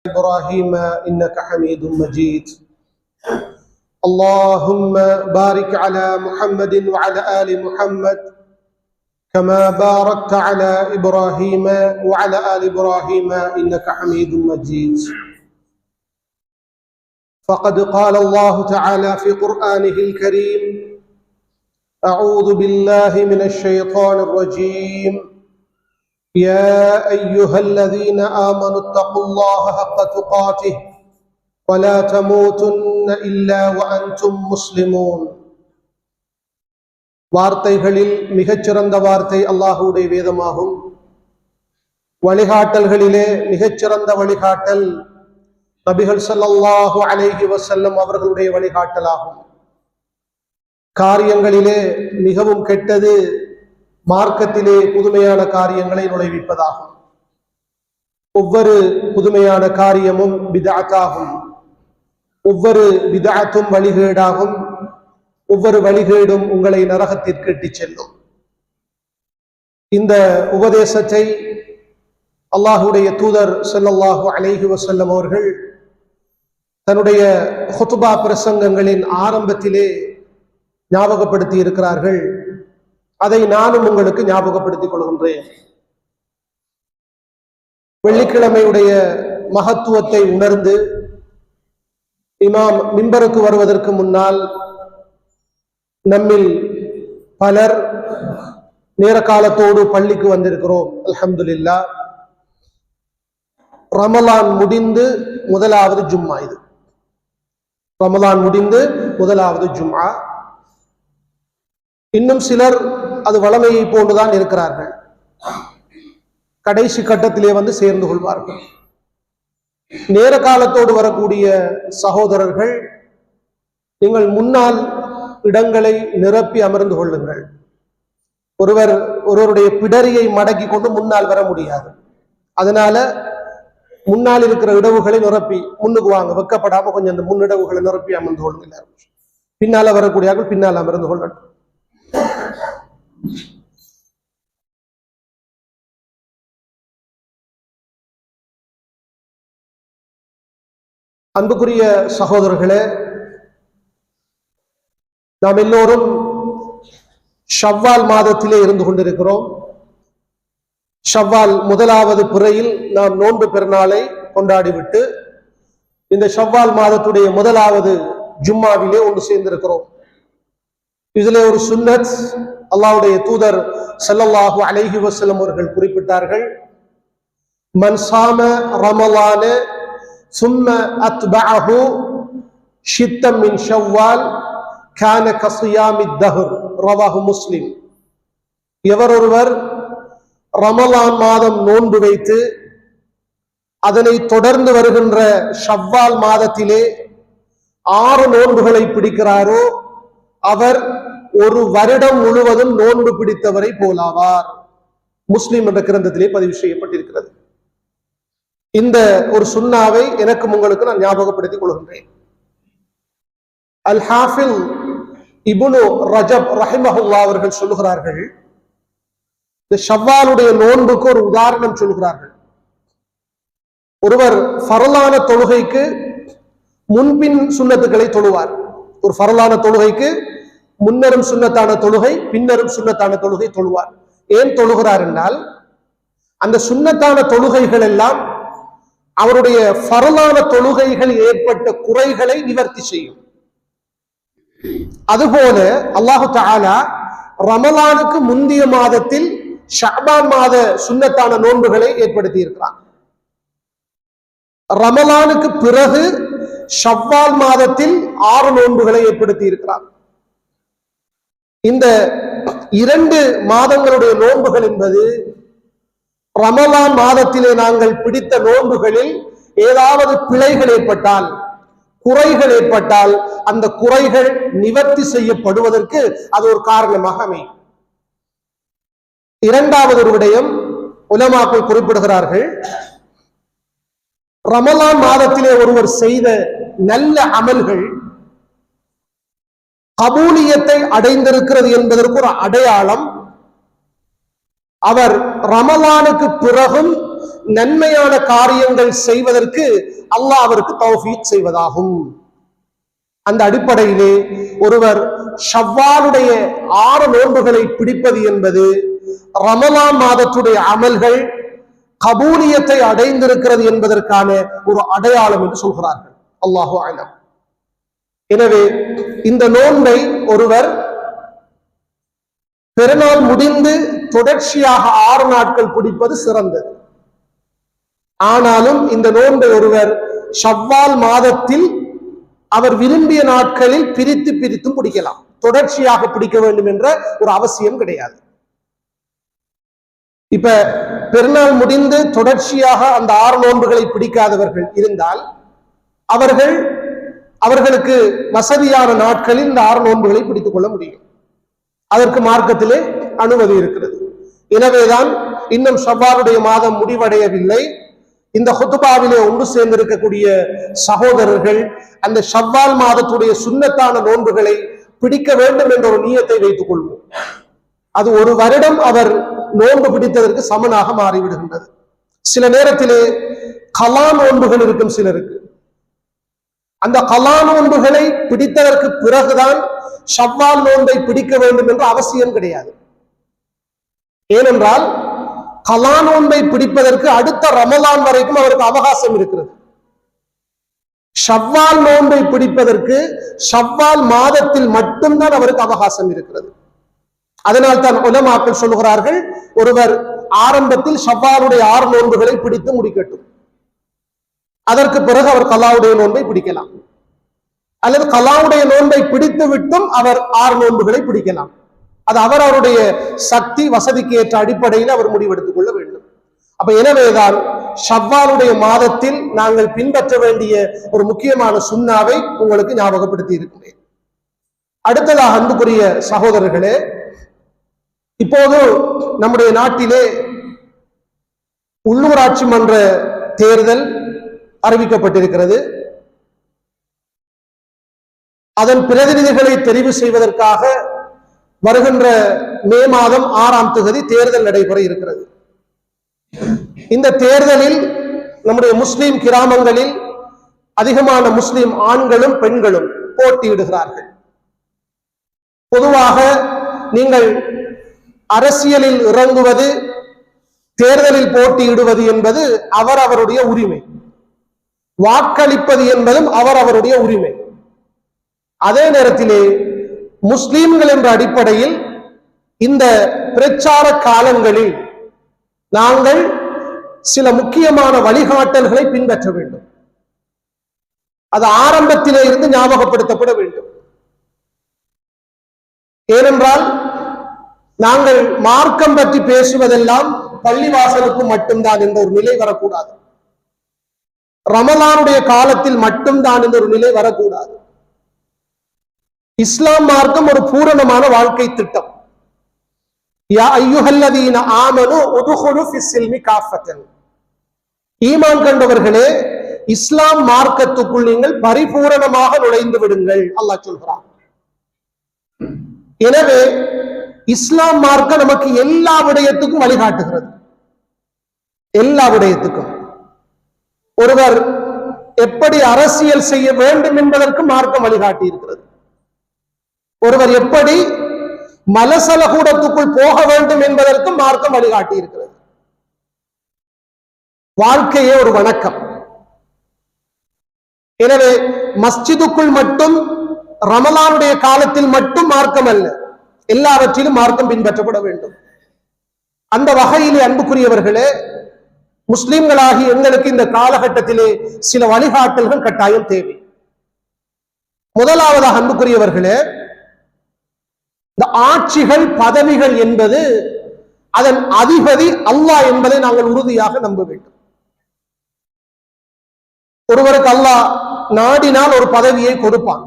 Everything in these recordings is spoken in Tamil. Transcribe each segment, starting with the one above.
إبراهيم إنك حميد مجيد. اللهم بارك على محمد وعلى آل محمد كما باركت على إبراهيم وعلى آل إبراهيم إنك حميد مجيد. فقد قال الله تعالى في قرآنه الكريم: أعوذ بالله من الشيطان الرجيم. يا أيها الذين آمنوا اتقوا الله حق تقاته ولا تموتن إلا وأنتم مسلمون. வார்த்தைகளில் மிகச்சிறந்த வார்த்தை அல்லாஹ்வுடைய வேதமாகும். வழிகாட்டல்களிலே மிகச்சிறந்த வழிகாட்டல் நபிகள் ஸல்லல்லாஹு அலைஹி வஸல்லம் அவர்களுடைய வழிகாட்டலாகும். காரியங்களிலே மிகவும் கெட்டது மார்க்கத்திலே புதுமையான காரியங்களை நுழைவிப்பதாகும். ஒவ்வொரு புதுமையான காரியமும் பித்அத்தாகும். ஒவ்வொரு பித்அத்தும் வழிகேடாகும். ஒவ்வொரு வழிகேடும் உங்களை நரகத்திற்கு இட்டுச் செல்லும். இந்த உபதேசத்தை அல்லாஹ்வுடைய தூதர் ஸல்லல்லாஹு அலைஹி வஸல்லம் அவர்கள் தன்னுடைய ஹுத்பா பிரசங்கங்களின் ஆரம்பத்திலே ஞாபகப்படுத்தி இருக்கிறார்கள். அதை நானும் உங்களுக்கு ஞாபகப்படுத்திக் கொள்கின்றேன். வெள்ளிக்கிழமையுடைய மகத்துவத்தை உணர்ந்து இமாம் மிம்பருக்கு வருவதற்கு முன்னால் நம்மில் பலர் நேர காலத்தோடு பள்ளிக்கு வந்திருக்கிறோம். அல்ஹம்துலில்லாஹ். ரமலான் முடிந்து முதலாவது ஜும்மா இது. ரமலான் முடிந்து முதலாவது ஜும்மா. இன்னும் சிலர் அது வளமையை போன்றுதான் இருக்கிறார்கள். கடைசி கட்டத்திலே வந்து சேர்ந்து கொள்வார்கள். நேர காலத்தோடு வரக்கூடிய சகோதரர்கள், நீங்கள் முன்னால் இடங்களை நிரப்பி அமர்ந்து கொள்ளுங்கள். ஒருவருடைய பிடரியை மடக்கி கொண்டு முன்னால் வர முடியாது. அதனால முன்னால் இருக்கிற இடவுகளை நிரப்பி முன்னுக்கு வாங்க, வெக்கப்படாம கொஞ்சம் அந்த முன்னிடவுகளை நிரப்பி அமர்ந்து கொள்ளுங்கள். பின்னால வரக்கூடியார்கள் பின்னால் அமர்ந்து கொள்ளட்டும். அன்புக்குரிய சகோதரர்களே, நாம் எல்லோரும் ஷவ்வால் மாதத்திலே இருந்து கொண்டிருக்கிறோம். ஷவ்வால் முதலாவது பிறையில் நாம் நோன்பு பெருநாளை கொண்டாடிவிட்டு இந்த ஷவ்வால் மாதத்துடைய முதலாவது ஜும்மாவிலே ஒன்று சேர்ந்திருக்கிறோம். இதிலே ஒரு சுன்னத் அல்லாஹ்வுடைய தூதர் ஸல்லல்லாஹு அலைஹி வஸல்லம் அவர்கள் குறிப்பிட்டார்கள். மன் ஸாம ரமலான ثم أتبعه شتا من شوال كان كصيام الدهر. رواه முஸ்லிம். எவரொருவர் ரமலான் மாதம் நோன்பு வைத்து அதனை தொடர்ந்து வருகின்ற ஷவ்வால் மாதத்திலே 6 நோன்புகளை பிடிக்கிறாரோ அவர் ஒரு வருடம் முழுவதும் நோன்பு பிடித்தவரை போலாவார். முஸ்லிம் என்ற கிரந்தத்திலே பதிவு செய்யப்பட்டிருக்கிறது. இந்த ஒரு சுன்னாவை எனக்கும் உங்களுக்கு நான் ஞாபகப்படுத்திக் கொள்கின்றேன். அல் ஹாஃபில் இப்னு ரஜப் ரஹிமஹுல்லாஹ் அவர்கள் சொல்லுகிறார்கள், இந்த ஷவ்வாலுடைய நோன்புக்கு ஒரு உதாரணம் சொல்கிறார்கள். ஒருவர் ஃபர்லான தொழுகைக்கு முன்பின் சுன்னத்துக்களை தொழுவார். ஒரு ஃபர்லான தொழுகைக்கு முன்னரும் சுன்னத்தான தொழுகை, பின்னரும் சுன்னத்தான தொழுகை தொழுவார். ஏன் தொழுகிறார் என்றால், அந்த சுன்னத்தான தொழுகைகள் எல்லாம் அவருடைய ஃபர்லான தொழுகைகள் ஏற்பட்ட குறைகளை நிவர்த்தி செய்யும். அதுபோல அல்லாஹு தஆலா ரமலானுக்கு முந்தைய மாதத்தில் ஷஅபான் மாத சுன்னத்தான நோன்புகளை ஏற்படுத்தி இருக்கிறார். ரமலானுக்கு பிறகு ஷவ்வால் மாதத்தில் 6 நோன்புகளை ஏற்படுத்தி இருக்கிறார். இந்த 2 மாதங்களுடைய நோன்புகள் என்பது ரமலான் மாதத்திலே நாங்கள் பிடித்த நோன்புகளில் ஏதாவது பிழைகள் ஏற்பட்டால், குறைகள் ஏற்பட்டால், அந்த குறைகள் நிவர்த்தி செய்யப்படுவதற்கு அது ஒரு காரணமாக அமையும். இரண்டாவது ஒரு விடயம் உலமாக்கள் குறிப்பிடுகிறார்கள். ரமலான் மாதத்திலே ஒருவர் செய்த நல்ல அமல்கள் கபூலியத்தை அடைந்திருக்கிறது என்பதற்கு ஒரு அடையாளம் அவர் ரமலானுக்கு பிறகும் நன்மையான காரியங்கள் செய்வதற்கு அல்லாஹ் அவருக்கு தௌஃபீக் செய்வதாகும். அந்த அடிப்படையிலே ஒருவர் ஷவ்வாலுடைய 6 நோன்புகளை பிடிப்பது என்பது ரமலான் மாதத்துடைய அமல்கள் கபூலியத்தை அடைந்திருக்கிறது என்பதற்கான ஒரு அடையாளம் என்று சொல்கிறார்கள். அல்லாஹு அலம். எனவே இந்த நோன்பை ஒருவர் பெருநாள் முடிந்து தொடர்ச்சியாக 6 நாட்கள் பிடிப்பது சிறந்தது. ஆனாலும் இந்த நோன்பை ஒருவர் ஷவ்வால் மாதத்தில் அவர் விரும்பிய நாட்களில் பிரித்து பிரித்தும் பிடிக்கலாம். தொடர்ச்சியாக பிடிக்க வேண்டும் என்ற ஒரு அவசியம் கிடையாது. இப்ப பெருநாள் முடிந்து தொடர்ச்சியாக அந்த 6 நோன்புகளை பிடிக்காதவர்கள் இருந்தால் அவர்களுக்கு வசதியான நாட்களில் இந்த 6 நோன்புகளை பிடித்துக் கொள்ள முடியும். அதற்கு மார்க்கத்திலே அனுமதி இருக்கிறது. எனவேதான் இன்னும் ஷவ்வாலுடைய மாதம் முடிவடையவில்லை. இந்த ஹுத்பாவிலே ஒன்று சேர்ந்திருக்கக்கூடிய சகோதரர்கள் அந்த ஷவ்வால் மாதத்துடைய சுன்னத்தான நோன்புகளை பிடிக்க வேண்டும் என்ற ஒரு நியத்தை வைத்துக் கொள்வோம். அது ஒரு வருடம் அவர் நோன்பு பிடித்ததற்கு சமனாக மாறிவிடுகின்றது. சில நேரத்திலே கலா நோன்புகள் இருக்கும் சிலருக்கு. அந்த கலா நோன்புகளை பிடித்ததற்கு பிறகுதான் ஷவ்வால் நோன்பை பிடிக்க வேண்டும் என்ற அவசியம் கிடையாது. ஏனென்றால் கலா நோன்பை பிடிப்பதற்கு அடுத்த ரமலான் வரைக்கும் அவருக்கு அவகாசம் இருக்கிறது. ஷவ்வால் நோன்பை பிடிப்பதற்கு ஷவ்வால் மாதத்தில் மட்டும்தான் அவருக்கு அவகாசம் இருக்கிறது. அதனால் தான் உலமாக்கள் சொல்லுகிறார்கள், ஒருவர் ஆரம்பத்தில் ஷவ்வாலுடைய 6 நோன்புகளை பிடித்து முடிக்கட்டும், அதற்கு பிறகு அவர் கலாவுடைய நோன்பை பிடிக்கலாம். அல்லது கலாவுடைய நோன்பை பிடித்து விட்டும் அவர் 6 நோன்புகளை பிடிக்கலாம். அது அவருடைய சக்தி வசதிக்கு ஏற்ற அடிப்படையில் அவர் முடிவெடுத்துக் கொள்ள வேண்டும். அப்ப எனவேதான் ஷவ்வாலுடைய மாதத்தில் நாங்கள் பின்பற்ற வேண்டிய ஒரு முக்கியமான சுன்னாவை உங்களுக்கு ஞாபகப்படுத்தி இருக்கிறேன். அடுத்ததாக அன்புக்குரிய சகோதரர்களே, இப்போது நம்முடைய நாட்டிலே உள்ளூராட்சி மன்ற தேர்தல் அறிவிக்கப்பட்டிருக்கிறது. அதன் பிரதிநிதிகளை தெரிவு செய்வதற்காக வருகின்ற மே மாதம் 6ஆம் தேதி தேர்தல் நடைபெற இருக்கிறது. இந்த தேர்தலில் நம்முடைய முஸ்லிம் கிராமங்களில் அதிகமான முஸ்லிம் ஆண்களும் பெண்களும் போட்டியிடுகிறார்கள். பொதுவாக நீங்கள் அரசியலில் இறங்குவது, தேர்தலில் போட்டியிடுவது என்பது அவருடைய உரிமை. வாக்களிப்பது என்பதும் அவருடைய உரிமை. அதே நேரத்திலே முஸ்லிம்கள் என்ற அடிப்படையில் இந்த பிரச்சார காலங்களில் நாங்கள் சில முக்கியமான வழிகாட்டல்களை பின்பற்ற வேண்டும். அது ஆரம்பத்திலே இருந்து ஞாபகப்படுத்தப்பட வேண்டும். ஏனென்றால் நாங்கள் மார்க்கம் பற்றி பேசுவதெல்லாம் பள்ளிவாசலுக்கு மட்டும்தான் என்ற ஒரு நிலை வரக்கூடாது. ரமலானுடைய காலத்தில் மட்டும்தான் என்ற ஒரு நிலை வரக்கூடாது. இஸ்லாம் மார்க்கம் ஒரு பூரணமான வாழ்க்கை திட்டம். யா அய்யுஹல்லதீன ஆமனு உதுகுலு ஃபிஸ்ஸில்மி காஃபத்தன். ஈமான் கண்டவர்களே, இஸ்லாம் மார்க்கத்துக்குள் நீங்கள் பரிபூரணமாக நுழைந்து விடுங்கள் அல்லாஹ் சொல்கிறான். எனவே இஸ்லாம் மார்க்கம் நமக்கு எல்லா விடயத்துக்கும் வழிகாட்டுகிறது. எல்லா விடயத்துக்கும். ஒருவர் எப்படி அரசியல் செய்ய வேண்டும் என்பதற்கு மார்க்கம் வழிகாட்டி இருக்கிறது. ஒருவர் எப்படி மலசலகூடத்துக்குள் போக வேண்டும் என்பதற்கு மார்க்கம் வழிகாட்டி இருக்கிறது. வாழ்க்கையே ஒரு வணக்கம். எனவே மஸ்ஜிதுக்குள் மட்டும் ரமலானுடைய காலத்தில் மட்டும் மார்க்கம் அல்ல, எல்லாவற்றிலும் மார்க்கம் பின்பற்றப்பட வேண்டும். அந்த வகையிலே அன்புக்குரியவர்களே, முஸ்லிம்களாகி எங்களுக்கு இந்த காலகட்டத்திலே சில வழிகாட்டல்கள் கட்டாயம் தேவை. முதலாவதாக அன்புக்குரியவர்களே, இந்த ஆட்சிகள் பதவிகள் என்பது அதன் அதிபதி அல்லாஹ் என்பதை நாங்கள் உறுதியாக நம்ப வேண்டும். ஒருவருக்கு அல்லாஹ் நாடினால் ஒரு பதவியை கொடுப்பான்,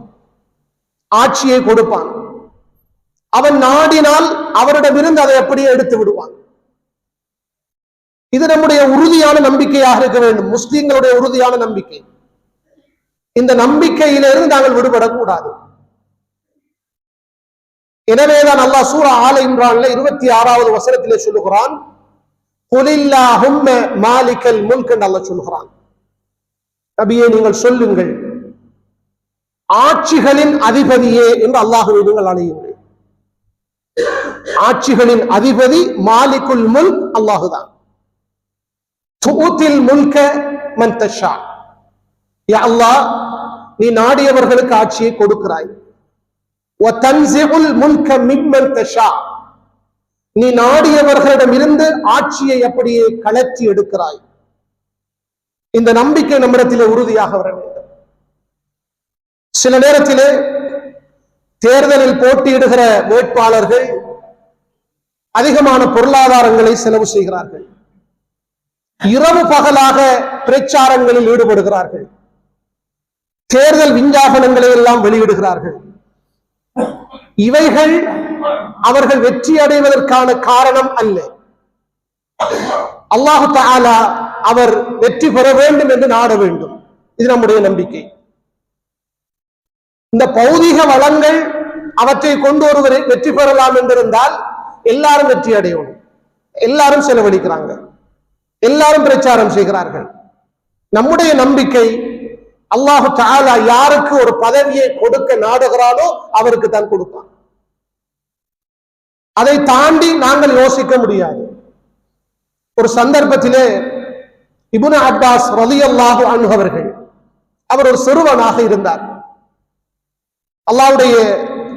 ஆட்சியை கொடுப்பான். அவன் நாடினால் அவரிடமிருந்து அதை அப்படியே எடுத்து விடுவான். இது நம்முடைய உறுதியான நம்பிக்கையாக இருக்க வேண்டும், முஸ்லிம்களுடைய உறுதியான நம்பிக்கை. இந்த நம்பிக்கையிலிருந்து நாங்கள் விடுபடக்கூடாது. எனவேதான் அல்லாஹ் சூரா ஆல இம்ரான்ல 26வது வசனத்திலே சொல்லுகிறான், குலில்லாஹும்ம மாலிகல் முல்க் என்று அல்லாஹ் சொல்கிறான். நபியே நீங்கள் சொல்லுங்கள், ஆட்சிகளின் அதிபதியே என்று அல்லாஹ்வை நீங்கள் அழையுங்கள். ஆட்சிகளின் அதிபதி மாலிகுல் முல்க் அல்லாஹுதான். துஉத்தில் முல்க மன் தஷா, யா அல்லாஹ் நீ நாடியவர்களுக்கு ஆட்சியை கொடுக்கிறாய். வ தன்ஸிஉல் முல்க மிம்மன் தஷா, நீ நாடியவர்களிடமிருந்து ஆட்சியை அப்படியே கலற்றி எடுக்கிறாய். இந்த நம்பிக்கை நம்மிடத்திலே உறுதியாக வர வேண்டும். சில நேரத்திலே தேர்தலில் போட்டியிடுகிற வேட்பாளர்கள் அதிகமான பொருளாதாரங்களை செலவு செய்கிறார்கள். இரவு பகலாக பிரச்சாரங்களில் ஈடுபடுகிறார்கள். தேர்தல் விஞ்ஞாபனங்களை எல்லாம் வெளியிடுகிறார்கள். இவைகள் அவர்கள் வெற்றி அடைவதற்கான காரணம் அல்ல. அல்லாஹு தஆலா அவர் வெற்றி பெற வேண்டும் என்று நாட வேண்டும். இது நம்முடைய நம்பிக்கை. இந்த பௌதிக வளங்கள் அவற்றை கொண்டு ஒருவரை வெற்றி பெறலாம் என்றிருந்தால் எல்லாரும் வெற்றி அடையணும். எல்லாரும் செலவழிக்கிறாங்க, எல்லாரும் பிரச்சாரம் செய்கிறார்கள். நம்முடைய நம்பிக்கை அல்லாஹு தஆலா யாருக்கு ஒரு பதவியை கொடுக்க நாடுகிறானோ அவருக்கு தான் கொடுப்பான். அதை தாண்டி நாங்கள் யோசிக்க முடியாது. ஒரு சந்தர்ப்பத்திலே இப்னு அப்பாஸ் ரலியல்லாஹு அன்ஹு அவர்கள், அவர் ஒரு சிறுவனாக இருந்தார். அல்லாஹ்வுடைய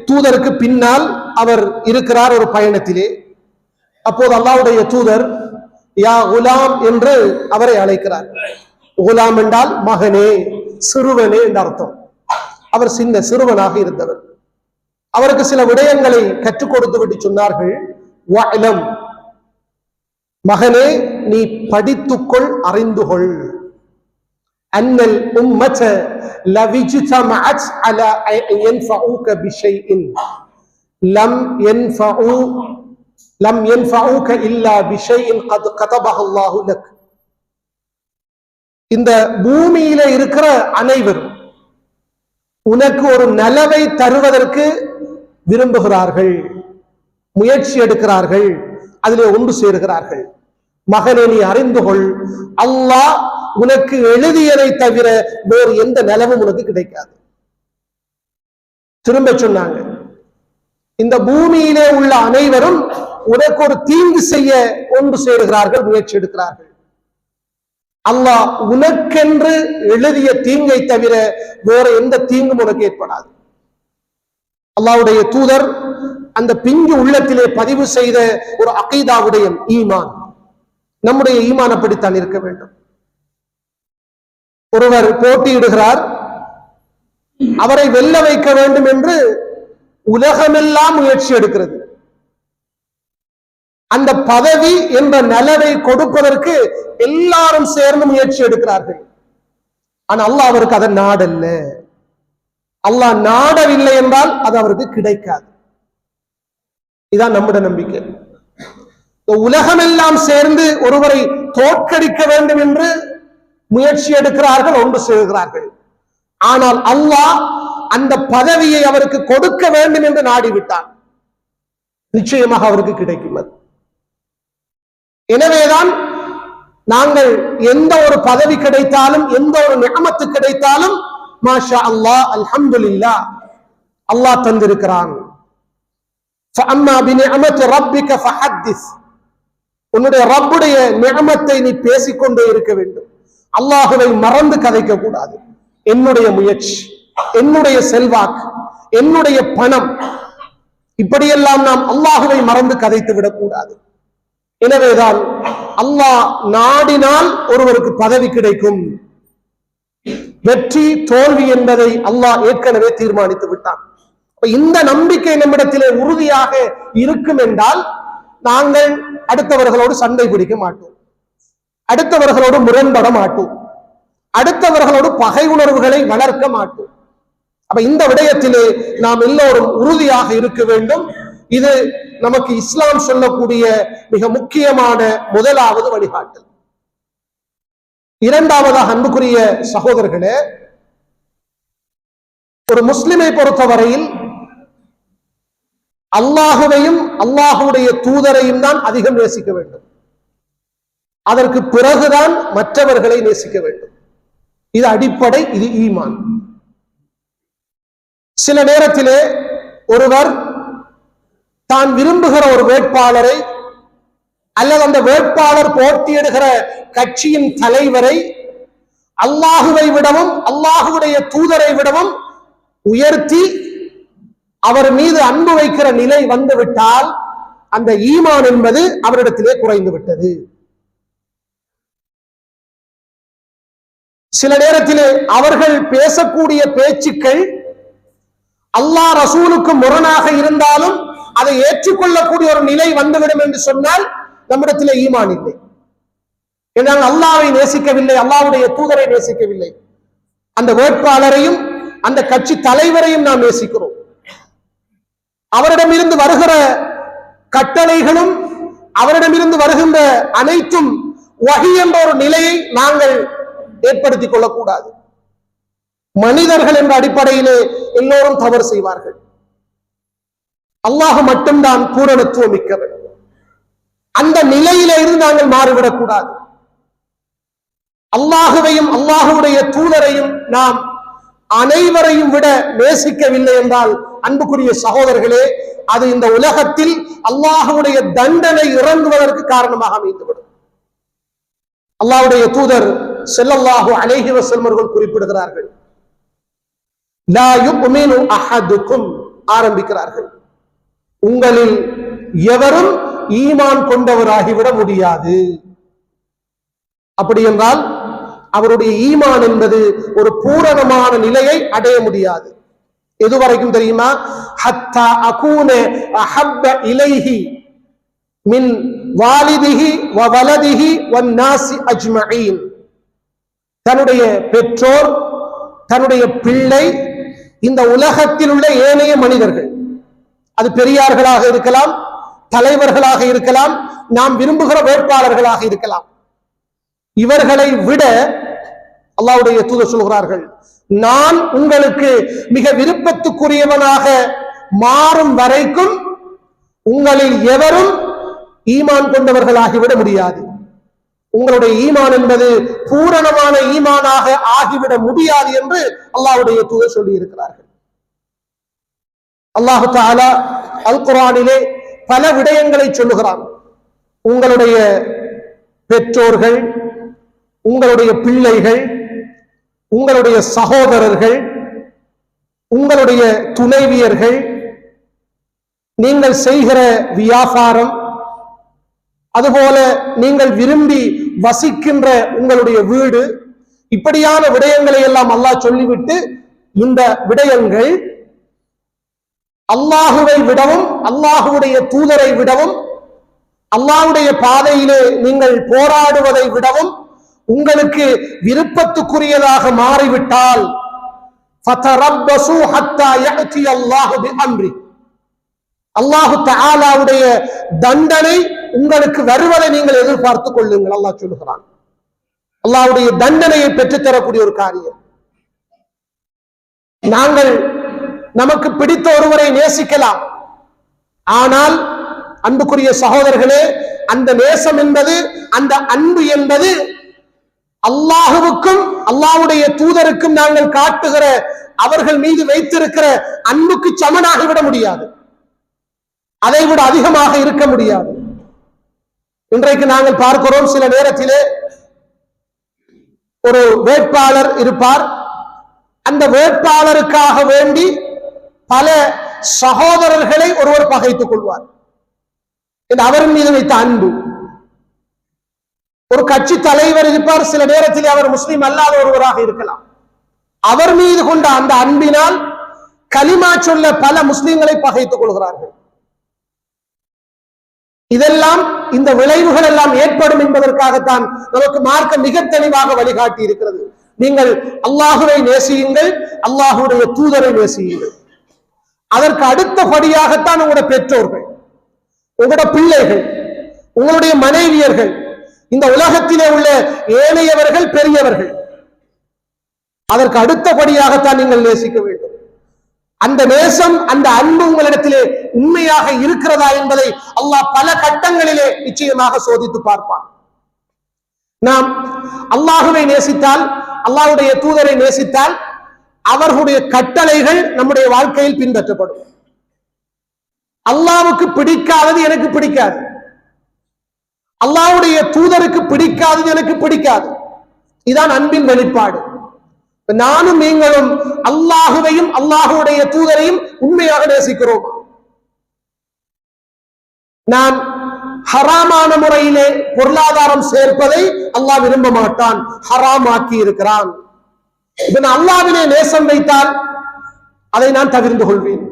தூதருக்கு பின்னால் அவர் இருக்கிறார் ஒரு பயணத்திலே. அப்போது அல்லாஹ்வுடைய தூதர் யா குலாம் என்று அவரை அழைக்கிறார். குலாம் என்றால் மகனே, சிறுவனே என்ற அர்த்தம். அவர் சிறுவனாக இருந்தவர். அவருக்கு சில விடயங்களை கற்றுக் கொடுத்து விட்டு சொன்னார்கள், வஅலம், மகனே நீ படித்துக்கொள், அறிந்துகொள். அன்னல் உம்மத லவிஜ்தமஅத் அலா யன்ஃபஉக பிஷைஇன் லம் யன்ஃபஉக இல்லா பிஷைஇன் கத் கதபஹு அல்லாஹு லக். இந்த பூமியில இருக்கிற அனைவரும் உனக்கு ஒரு நலவை தருவதற்கு விரும்புகிறார்கள், முயற்சி எடுக்கிறார்கள், அதிலே ஒன்று சேருகிறார்கள். மகனே நீ அறிந்து கொள், அல்லாஹ் உனக்கு எழுதியதை தவிர வேறு எந்த நலவும் உனக்கு கிடைக்காது. திரும்ப சொன்னாங்க, இந்த பூமியிலே உள்ள அனைவரும் உனக்கு ஒரு தீங்கு செய்ய ஒன்று சேருகிறார்கள், முயற்சி எடுக்கிறார்கள். அல்லாஹ் உனக்கென்று எழுதிய தீங்கை தவிர வேற எந்த தீங்கும் உனக்கு ஏற்படாது. அல்லாஹ்வுடைய தூதர் அந்த பிஞ்சு உள்ளத்திலே பதிவு செய்த ஒரு அகீதாவுடைய ஈமான். நம்முடைய ஈமான் அப்படித்தான் இருக்க வேண்டும். ஒருவர் போட்டியிடுகிறார், அவரை வெல்ல வைக்க வேண்டும் என்று உலகமெல்லாம் முயற்சி எடுக்கிறது. அந்த பதவி என்ற நலவை கொடுப்பதற்கு எல்லாரும் சேர்ந்து முயற்சி எடுக்கிறார்கள். ஆனா அல்லாஹ் அவருக்கு அதை நாடல்ல. அல்லாஹ் நாடவில்லை என்றால் அது அவருக்கு கிடைக்காது. இதான் நம்முடைய நம்பிக்கை. உலகமெல்லாம் சேர்ந்து ஒருவரை தோற்கடிக்க வேண்டும் என்று முயற்சி எடுக்கிறார்கள், ஒன்று சேர்கிறார்கள். ஆனால் அல்லாஹ் அந்த பதவியை அவருக்கு கொடுக்க வேண்டும் என்று நாடிவிட்டான், நிச்சயமாக அவருக்கு கிடைக்கும். அது எனவேதான் நாங்கள் எந்த ஒரு பதவி கிடைத்தாலும், எந்த ஒரு நிஅமத்து கிடைத்தாலும், மாஷா அல்லாஹ், அல்ஹம்துலில்லாஹ், அல்லாஹ் தந்திருக்கிறான். ஃபஅம்மா பிநிஅமத்தி ரப்பிக ஃபஹத்திஸ், உன்னுடைய ரப்புடைய நிஅமத்தை நீ பேசிக்கொண்டே இருக்க வேண்டும். அல்லாஹுவை மறந்து கதைக்க கூடாது. என்னுடைய முயற்சி, என்னுடைய செல்வாக்கு, என்னுடைய பணம், இப்படியெல்லாம் நாம் அல்லாஹுவை மறந்து கதைத்து விடக்கூடாது. எனவேதான் அல்லாஹ் நாடினால் ஒருவருக்கு பதவி கிடைக்கும். வெற்றி தோல்வி என்பதை அல்லாஹ் ஏற்கனவே தீர்மானித்து விட்டான். இந்த நம்பிக்கை நம்மிடத்திலே உறுதியாக இருக்கும் என்றால் நாங்கள் அடுத்தவர்களோடு சண்டை பிடிக்க மாட்டோம், அடுத்தவர்களோடு முரண்பட மாட்டோம், அடுத்தவர்களோடு பகை உணர்வுகளை வளர்க்க மாட்டோம். அப்ப இந்த விடயத்திலே நாம் எல்லோரும் உறுதியாக இருக்க வேண்டும். இது நமக்கு இஸ்லாம் சொல்லக்கூடிய மிக முக்கியமான முதலாவது வழிகாட்டல். இரண்டாவதாக அன்புக்குரிய சகோதரர்களே, ஒரு முஸ்லிமை பொறுத்தவரையில் அல்லாஹுவையும் அல்லாஹுடைய தூதரையும் தான் அதிகம் நேசிக்க வேண்டும். அதற்கு பிறகுதான் மற்றவர்களை நேசிக்க வேண்டும். இது அடிப்படை, இது ஈமான். சில நேரத்திலே ஒருவர் தான் விரும்புகிற ஒரு வேட்பாளரை அல்லது அந்த வேட்பாளர் போட்டியிடுகிற கட்சியின் தலைவரை அல்லாஹுவை விடவும் அல்லாஹுடைய தூதரை விடவும் உயர்த்தி அவர் மீது அன்பு வைக்கிற நிலை வந்துவிட்டால் அந்த ஈமான் என்பது அவரிடத்திலே குறைந்து விட்டது. சில நேரத்திலே அவர்கள் பேசக்கூடிய பேச்சுக்கள் அல்லாஹ் ரசூலுக்கு முரணாக இருந்தாலும் அதை ஏற்றுக்கொள்ளக்கூடிய ஒரு நிலை வந்துவிடும் என்று சொன்னால் நம்மிடத்திலே ஈமான் இல்லை. என்றால் அல்லாஹ்வை நேசிக்கவில்லை, அல்லாஹ்வுடைய தூதரை நேசிக்கவில்லை. அந்த வேட்பாளரையும் அந்த கட்சி தலைவரையும் நாம் நேசிக்கிறோம். அவரிடமிருந்து வருகிற கட்டளைகளும் அவரிடமிருந்து வருகின்ற அனைத்தும் வஹி என்ற ஒரு நிலையை நாங்கள் ஏற்படுத்திக் கொள்ளக்கூடாது. மனிதர்கள் என்ற அடிப்படையிலே எல்லோரும் தவறு செய்வார்கள். அல்லாஹ் மட்டும்தான் பூரணத்துவம் மிக்கவர். அந்த நிலையிலே இருந்து நாங்கள் மாறிவிடக் கூடாது. அல்லாஹுவையும் அல்லாஹுடைய தூதரையும் நாம் அனைவரையும் விட நேசிக்கவில்லை என்றால் அன்புக்குரிய சகோதரர்களே, அது இந்த உலகத்தில் அல்லாஹுடைய தண்டனை இறங்குவதற்கு காரணமாக அமைந்துவிடும். அல்லாஹுடைய தூதர் ஸல்லல்லாஹு அலைஹி வஸல்லம் அவர்கள் குறிப்பிடுகிறார்கள், லா யுமினு அஹதுக்கும், ஆரம்பிக்கிறார்கள், உங்களில் எவரும் ஈமான் கொண்டவராகிவிட முடியாது. அப்படி என்றால் அவருடைய ஈமான் என்பது ஒரு பூரணமான நிலையை அடைய முடியாது. எதுவரைக்கும் தெரியுமா? ஹத்தா அகூன அஹப்ப இலைஹி மின் வாலிதிஹி வ வலதிஹி வன் நாஸி அஜ்மஈன். தன்னுடைய பெற்றோர், தன்னுடைய பிள்ளை, இந்த உலகத்தில் உள்ள ஏனைய மனிதர்கள், அது பெரியார்களாக இருக்கலாம், தலைவர்களாக இருக்கலாம், நாம் விரும்புகிற வேட்பாளர்களாக இருக்கலாம், இவர்களை விட அல்லாஹ்வுடைய தூதர் சொல்கிறார்கள், நான் உங்களுக்கு மிக விருப்பத்துக்குரியவனாக மாறும் வரைக்கும் உங்களில் எவரும் ஈமான் கொண்டவர்களாகிவிட முடியாது. உங்களுடைய ஈமான் என்பது பூரணமான ஈமானாக ஆகிவிட முடியாது என்று அல்லாஹ்வுடைய தூதர் சொல்லி இருக்கிறார்கள். அல்லாஹு தஆலா அல் குர்ஆனிலே பல விடயங்களை சொல்லுகிறான். உங்களுடைய பெற்றோர்கள், உங்களுடைய பிள்ளைகள், உங்களுடைய சகோதரர்கள், உங்களுடைய துணைவியர்கள், நீங்கள் செய்கிற வியாபாரம், அதுபோல நீங்கள் விரும்பி வசிக்கின்ற உங்களுடைய வீடு, இப்படியான விடயங்களை எல்லாம் அல்லாஹ் சொல்லிவிட்டு, இந்த விடயங்கள் அல்லாஹுவை விடவும் அல்லாஹுடைய தூதரை விடவும் அல்லாஹ்வுடைய பாதையிலே நீங்கள் போராடுவதை விடவும் உங்களுக்கு விருப்பத்துக்குரியதாக மாறிவிட்டால் ஃபதரப்பசு ஹத்தா யஅதி அல்லாஹு பிஅம்ரி, அல்லாஹ் தஆலாவுடைய தண்டனை உங்களுக்கு வருவதை நீங்கள் எதிர்பார்த்துக் கொள்ளுங்கள். அல்லாஹ் சொல்லுகிறான், அல்லாஹ்வுடைய தண்டனையை பெற்றுத்தரக்கூடிய ஒரு காரியம். நாங்கள் நமக்கு பிடித்த ஒருவரை நேசிக்கலாம், ஆனால் அன்புக்குரிய சகோதரர்களே, அந்த நேசம் என்பது, அந்த அன்பு என்பது அல்லாஹுவுக்கும் அல்லாஹ்வுடைய தூதருக்கும் நாங்கள் காட்டுகிற, அவர்கள் மீது வைத்திருக்கிற அன்புக்கு சமனாகிவிட முடியாது, அதைவிட அதிகமாக இருக்க முடியாது. இன்றைக்கு நாங்கள் பார்க்கிறோம், சில நேரத்திலே ஒரு வேட்பாளர் இருப்பார், அந்த வேட்பாளருக்காக வேண்டி பல சகோதரர்களை ஒருவர் பகைத்துக் கொள்வார். அவரின் மீது வைத்த அன்பு. ஒரு கட்சி தலைவர் இருப்பார், சில நேரத்தில் அவர் முஸ்லிம் அல்லாத ஒருவராக இருக்கலாம், அவர் மீது கொண்ட அந்த அன்பினால் கலிமா சொல்ல பல முஸ்லிம்களை பகைத்துக் கொள்கிறார்கள். இதெல்லாம், இந்த விளைவுகள் எல்லாம் ஏற்படும் என்பதற்காகத்தான் நமக்கு மார்க்கம் மிக தெளிவாக வழிகாட்டி இருக்கிறது. நீங்கள் அல்லாஹுவை நேசியுங்கள், அல்லாஹுடைய தூதரை நேசியுங்கள். அதற்கு அடுத்தபடியாகத்தான் உங்களுடைய பெற்றோர்கள், உங்களுடைய பிள்ளைகள், உங்களுடைய மனைவியர்கள், இந்த உலகத்திலே உள்ள ஏனையவர்கள், பெரியவர்கள், அதற்கு அடுத்தபடியாகத்தான் நீங்கள் நேசிக்க வேண்டும். அந்த நேசம், அந்த அன்பு உங்களிடத்திலே உண்மையாக இருக்கிறதா என்பதை அல்லாஹ் பல கட்டங்களிலே நிச்சயமாக சோதித்து பார்ப்பான். நாம் அல்லாஹுவை நேசித்தால், அல்லாஹ்வுடைய தூதரை நேசித்தால் அவர்களுடைய கட்டளைகள் நம்முடைய வாழ்க்கையில் பின்பற்றப்படும். அல்லாஹ்வுக்கு பிடிக்காதது எனக்கு பிடிக்காது, அல்லாஹ்வுடைய தூதருக்கு பிடிக்காதது எனக்கு பிடிக்காது. இதான் அன்பின் வெளிப்பாடு. நானும் நீங்களும் அல்லாஹுவையும் அல்லாஹ்வுடைய தூதரையும் உண்மையாக நேசிக்கிறோம். நான் ஹராமான முறையிலே பொருளாதாரம் சேர்ப்பதை அல்லாஹ் விரும்ப மாட்டான், ஹராமாக்கி இருக்கிறான். அல்லாஹ்விலே நேசம் வைத்தால் அதை நான் தவிர்த்து கொள்வேன்.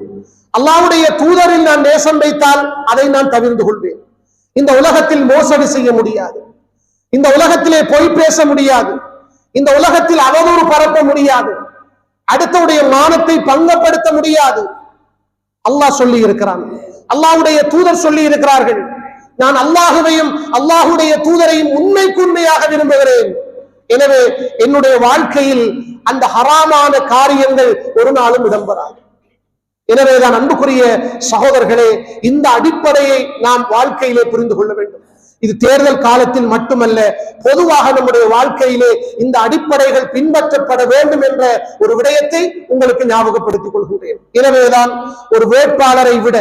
அல்லாஹ்வுடைய தூதரில் நான் நேசம் வைத்தால் அதை நான் தவிர்த்து கொள்வேன். இந்த உலகத்தில் மோசடி செய்ய முடியாது, இந்த உலகத்திலே பொய் பேச முடியாது, இந்த உலகத்தில் அவதூறு பரப்ப முடியாது, அடுத்தவுடைய மானத்தை பங்கப்படுத்த முடியாது. அல்லாஹ் சொல்லி இருக்கிறான், அல்லாஹ்வுடைய தூதர் சொல்லி இருக்கிறார்கள், நான் அல்லாஹுவையும் அல்லாஹ்வுடைய தூதரையும் உண்மைக்கு உண்மையாக விரும்புகிறேன். எனவே என்னுடைய வாழ்க்கையில் அந்த ஹராமான காரியங்கள் ஒரு நாளும் இடம்பெறாது. எனவேதான் அன்புக்குரிய சகோதரர்களே, இந்த அடிப்படையை நாம் வாழ்க்கையிலே புரிந்து கொள்ள வேண்டும். இது தேர்தல் காலத்தில் மட்டுமல்ல, பொதுவாக நம்முடைய வாழ்க்கையிலே இந்த அடிப்படைகள் பின்பற்றப்பட வேண்டும் என்ற ஒரு விடயத்தை உங்களுக்கு ஞாபகப்படுத்திக் கொள்கின்றேன். எனவேதான் ஒரு வேட்பாளரை விட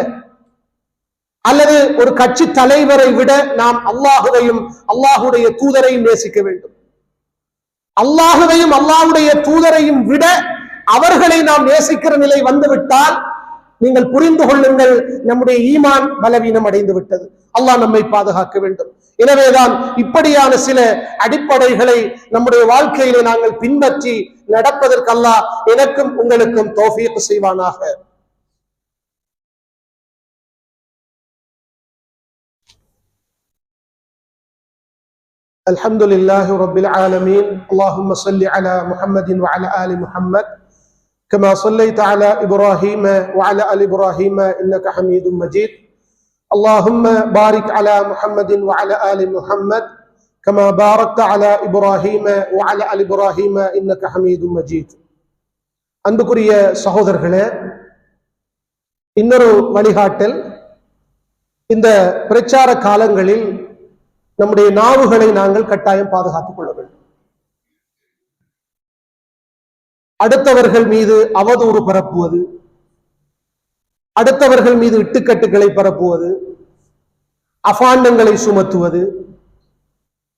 அல்லது ஒரு கட்சி தலைவரை விட நாம் அல்லாஹுவையும் அல்லாஹுடைய தூதரையும் நேசிக்க வேண்டும். அல்லாஹுவையும் அல்லாஹுடைய தூதரையும் விட அவர்களை நாம் நேசிக்கிற நிலை வந்துவிட்டால் நீங்கள் புரிந்து கொள்ளுங்கள், நம்முடைய ஈமான் பலவீனம் அடைந்து விட்டது. அல்லாஹ் நம்மை பாதுகாக்க வேண்டும். எனவேதான் இப்படியான சில அடிப்படைகளை நம்முடைய வாழ்க்கையிலே நாங்கள் பின்பற்றி நடப்பதற்கு அல்லாஹ் எனக்கும் உங்களுக்கும் தௌஃபீக் செய்வானாக. அல்ஹம்துலில்லாஹி ரப்பில் ஆலமீன். அல்லாஹும்ம ஸல்லி அலா முஹம்மதின் வ அலா ஆலி முஹம்மத் كما صليت على إبراهيم وعلى آل إبراهيم إنك حميد مجيد. اللهم بارك على محمد وعلى آل محمد كما باركت على إبراهيم وعلى آل إبراهيم إنك حميد مجيد. அன்புக்குரிய சகோதரர்களே, இன்னொரு வழிகாட்டல், இந்த பிரச்சார காலங்களில் நம்முடைய நாவுகளை நாங்கள் கட்டாயம் பாதுகாத்துக் கொள்ள வேண்டும். அடுத்தவர்கள் மீது அவதூறு பரப்புவது, அடுத்தவர்கள் மீது இட்டுக்கட்டுகளை பரப்புவது, அபாண்டங்களை சுமத்துவது,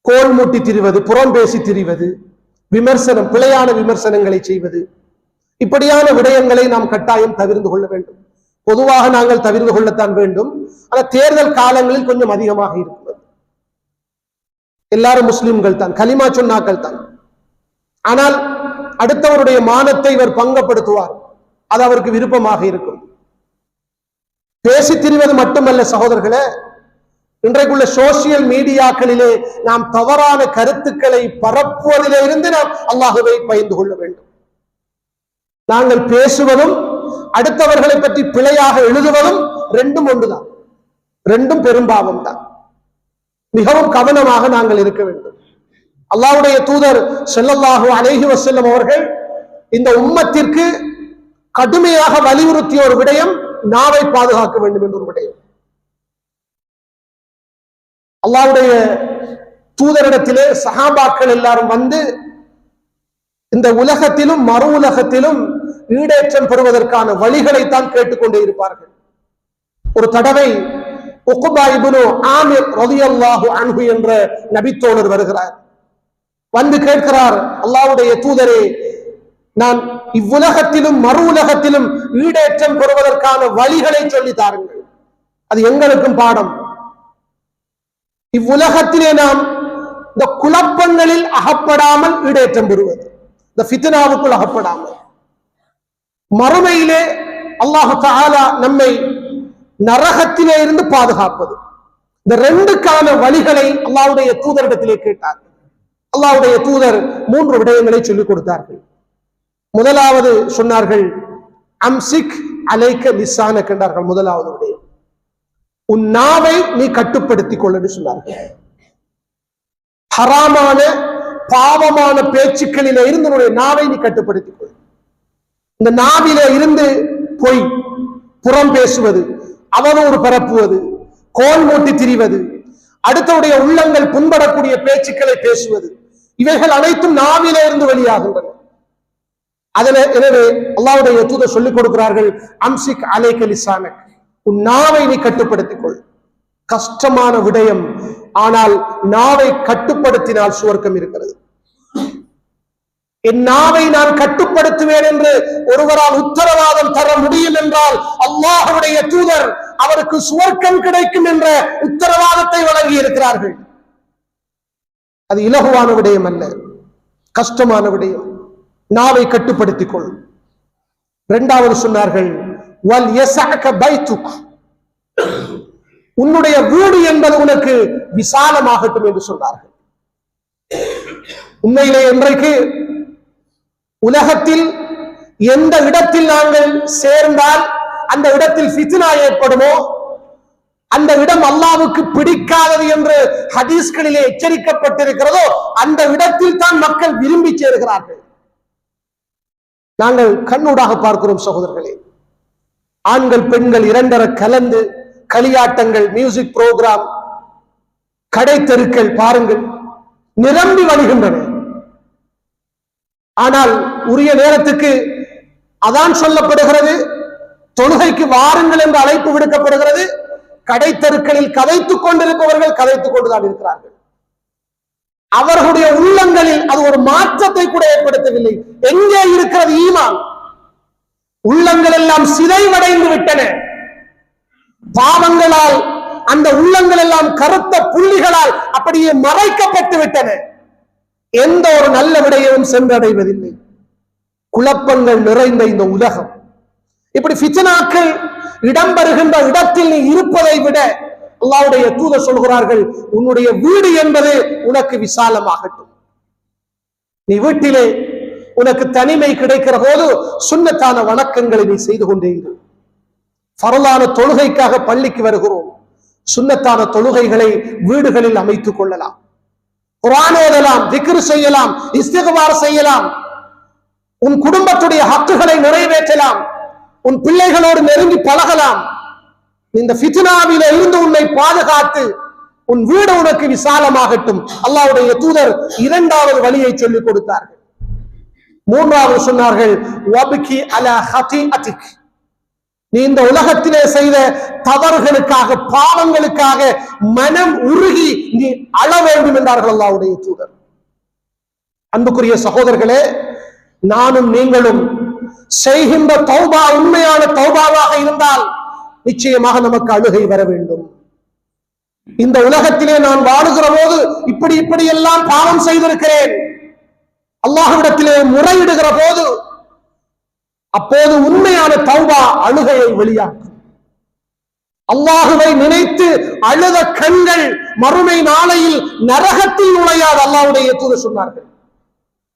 கோல் மூட்டி திரிவது, புறம் பேசி திரிவது, விமர்சனம், பிழையான விமர்சனங்களை செய்வது, இப்படியான விடயங்களை நாம் கட்டாயம் தவிர்த்து கொள்ள வேண்டும். பொதுவாக நாங்கள் தவிர்த்து கொள்ளத்தான் வேண்டும். ஆனால் தேர்தல் காலங்களில் கொஞ்சம் அதிகமாக இருக்கிறது. எல்லாரும் முஸ்லிம்கள் தான், கலிமா சொன்னாக்கள் தான். ஆனால் அடுத்தவருடைய மானத்தை இவர் பங்கப்படுத்துவார், அது அவருக்கு விருப்பமாக இருக்கும். பேசி திரிவது மட்டுமல்ல சகோதரர்களே, இன்றைக்குள்ள சோசியல் மீடியாக்களிலே நாம் தவறான கருத்துக்களை பரப்புவதிலே இருந்து நாம் அல்லாஹுவை பயந்து கொள்ள வேண்டும். நாங்கள் பேசுவதும் அடுத்தவர்களை பற்றி பிழையாக எழுதுவதும் ரெண்டும் ஒன்றுதான், ரெண்டும் பெரும்பாவம் தான். மிகவும் கவனமாக நாங்கள் இருக்க வேண்டும். அல்லாஹ்வுடைய தூதர் ஸல்லல்லாஹு அலைஹி வஸல்லம் அவர்கள் இந்த உம்மத்திற்கு கடுமையாக வலியுறுத்திய ஒரு விடயம் நாவை பாதுகாக்க வேண்டும் என்ற ஒரு விடயம். அல்லாஹ்வுடைய தூதரிடத்திலே சஹாபாக்கள் எல்லாரும் வந்து இந்த உலகத்திலும் மறு உலகத்திலும் ஈடேற்றம் பெறுவதற்கான வழிகளைத்தான் கேட்டுக்கொண்டே இருப்பார்கள். ஒரு தடவை உக்பா இப்னு ஆமிர் ரலியல்லாஹு அன்ஹு என்ற நபித்தோழர் வருகிறார். வந்து கேட்கிறார், அல்லாஹ்வுடைய தூதரே, நான் இவ்வுலகத்திலும் மறு உலகத்திலும் ஈடேற்றம் பெறுவதற்கான வழிகளை சொல்லி தாருங்கள், அது எங்களுக்கும் பாடம். இவ்வுலகத்திலே நாம் இந்த குழப்பங்களில் அகப்படாமல் ஈடேற்றம் பெறுவது, இந்த ஃபித்னாவுக்குள் அகப்படாமல், மறுமையிலே அல்லாஹ் தஆலா நம்மை நரகத்திலே இருந்து பாதுகாப்பது, இந்த ரெண்டுக்கான வழிகளை அல்லாஹ்வுடைய தூதரிடத்திலே கேட்டார். அல்லாஹ்வுடைய தூதர் 3 விடயங்களை சொல்லிக் கொடுத்தார்கள். முதலாவது சொன்னார்கள், அம்சிக் அலைக்க லிசானக் என்றார்கள். முதலாவது விடயம், உன் நாவை நீ கட்டுப்படுத்திக் கொள்ளு சொன்னார்கள். ஹராமான பாவமான பேச்சுக்களிலே இருந்து உன்னுடைய நாவை நீ கட்டுப்படுத்திக் கொள். இந்த நாவிலே இருந்து பொய், புறம் பேசுவது, அவதூறு பரப்புவது, கோல் மூட்டி திரிவது, அடுத்தவுடைய உள்ளங்கள் புண்படக்கூடிய பேச்சுக்களை பேசுவது, இவைகள் அனைத்தும் நாவிலே இருந்து வெளியாகின்றன. எனவே அல்லாஹ்வுடைய தூதர் சொல்லிக் கொடுக்கிறார்கள், அம்சிக் அலைக லிசானக், உன் நாவை நீ கட்டுப்படுத்திக் கொள். கஷ்டமான விடயம், ஆனால் நாவை கட்டுப்படுத்தினால் சுவர்க்கம் இருக்கிறது. என் நாவை நான் கட்டுப்படுத்துவேன் என்று ஒருவரால் உத்தரவாதம் தர முடியும் என்றால் அல்லாஹ்வுடைய தூதர் அவருக்கு சுவர்க்கம் கிடைக்கும் என்ற உத்தரவாதத்தை வழங்கி இருக்கிறார்கள். அது இலகுவான விடயம் அல்ல, கஷ்டமான விடயம். நாவை கட்டுப்படுத்திக் கொள். இரண்டாவது சொன்னார்கள், வல் யஸஅக பைத்துக், உன்னுடைய வீடு என்பது உனக்கு விசாலமாகட்டும் என்று சொன்னார்கள். உண்மையிலே இன்றைக்கு உலகத்தில் எந்த இடத்தில் நாங்கள் சேர்ந்தால் அந்த இடத்தில் ஃபித்னா ஏற்படுமோ, அந்த இடம் அல்லாஹ்வுக்கு பிடிக்காதது என்று ஹதீஸ்களிலே எச்சரிக்கப்பட்டிருக்கிறதோ அந்த இடத்தில் தான் மக்கள் விரும்பி சேர்கிறார்கள். நாங்கள் கண்ணூடாக பார்க்கிறோம் சகோதரர்களே, ஆண்கள் பெண்கள் இரண்டரை கலந்து களியாட்டங்கள், மியூசிக் புரோகிராம், கடை தெருக்கள் பாருங்கள் நிரம்பி வழிகின்றன. ஆனால் உரிய நேரத்துக்கு அதான் சொல்லப்படுகிறது, தொழுகைக்கு வாருங்கள் என்று அழைப்பு விடுக்கப்படுகிறது. கடை தெருக்களில் கதைத்துக் கொண்டிருப்பவர்கள் கதைத்துக் கொண்டுதான் இருக்கிறார்கள். அவர்களுடைய உள்ளங்களில் அது ஒரு மாற்றத்தை கூட ஏற்படுத்தவில்லை. எங்கே இருக்கிறது ஈமான்? உள்ளங்கள் எல்லாம் சிதைவடைந்து விட்டன. பாவங்களால் அந்த உள்ளங்கள் எல்லாம் கருத்த புள்ளிகளால் அப்படியே மறைக்கப்பட்டு விட்டன. எந்த ஒரு நல்ல விடயமும் சென்றடைவதில்லை. குழப்பங்கள் நிறைந்த இந்த உலகம், இப்படி ஃபித்னாக்கள் இடம்பெறுகின்ற இடத்தில் நீ இருப்பதை விட அல்லாஹ்வுடைய தூதர் சொல்கிறார்கள், உன்னுடைய வீடு என்பது உனக்கு விசாலமாகட்டும். நீ வீட்டிலே உனக்கு தனிமை கிடைக்கிற போது சுன்னத்தான வணக்கங்களை நீ செய்து கொண்டே இரு. ஃபர்லான தொழுகைக்காக பள்ளிக்கு வருகிறோம், சுன்னத்தான தொழுகைகளை வீடுகளில் அமைத்துக் கொள்ளலாம். குர்ஆன் ஓதலாம், திக்ர் செய்யலாம், இஸ்திக்பார் செய்யலாம், உன் குடும்பத்துடைய ஹக்குகளை நிறைவேற்றலாம், உன் பிள்ளைகளோடு நெருங்கி பழகலாம். இந்த ஃபித்னாவிலே இருந்து உன்னை பாதுகாத்து உன் வீடு உனக்கு விசாலமாகட்டும். அல்லாஹ்வுடைய தூதர் இரண்டாவது வழியை சொல்லிக் கொடுத்தார்கள். மூன்றாவது சொன்னார்கள், வப்கி அலா ஹதீஅதிக், நீ இந்த உலகத்திலே செய்த தவறுகளுக்காக, பாவங்களுக்காக மனம் உருகி நீ அழ வேண்டும் என்றார்கள் அல்லாஹ்வுடைய தூதர். அன்புக்குரிய சகோதரர்களே, நானும் நீங்களும் செய்கின்ற தௌபா உண்மையான தௌபாவாக இருந்தால் நிச்சயமாக நமக்கு அழுகை வர வேண்டும். இந்த உலகத்திலே நான் வாழுகிற போது இப்படி எல்லாம் பாவம் செய்திருக்கிறேன், அல்லாஹ்விடத்திலே முறையிடுகிற போது அப்போது உண்மையான தௌபா அழுகையை வெளியாக்கும். அல்லாஹுவை நினைத்து அழுத கண்கள் மறுமை நாளையில் நரகத்தில் நுழையாது. அல்லாஹ்வுடைய தூதர் சொன்னார்கள்,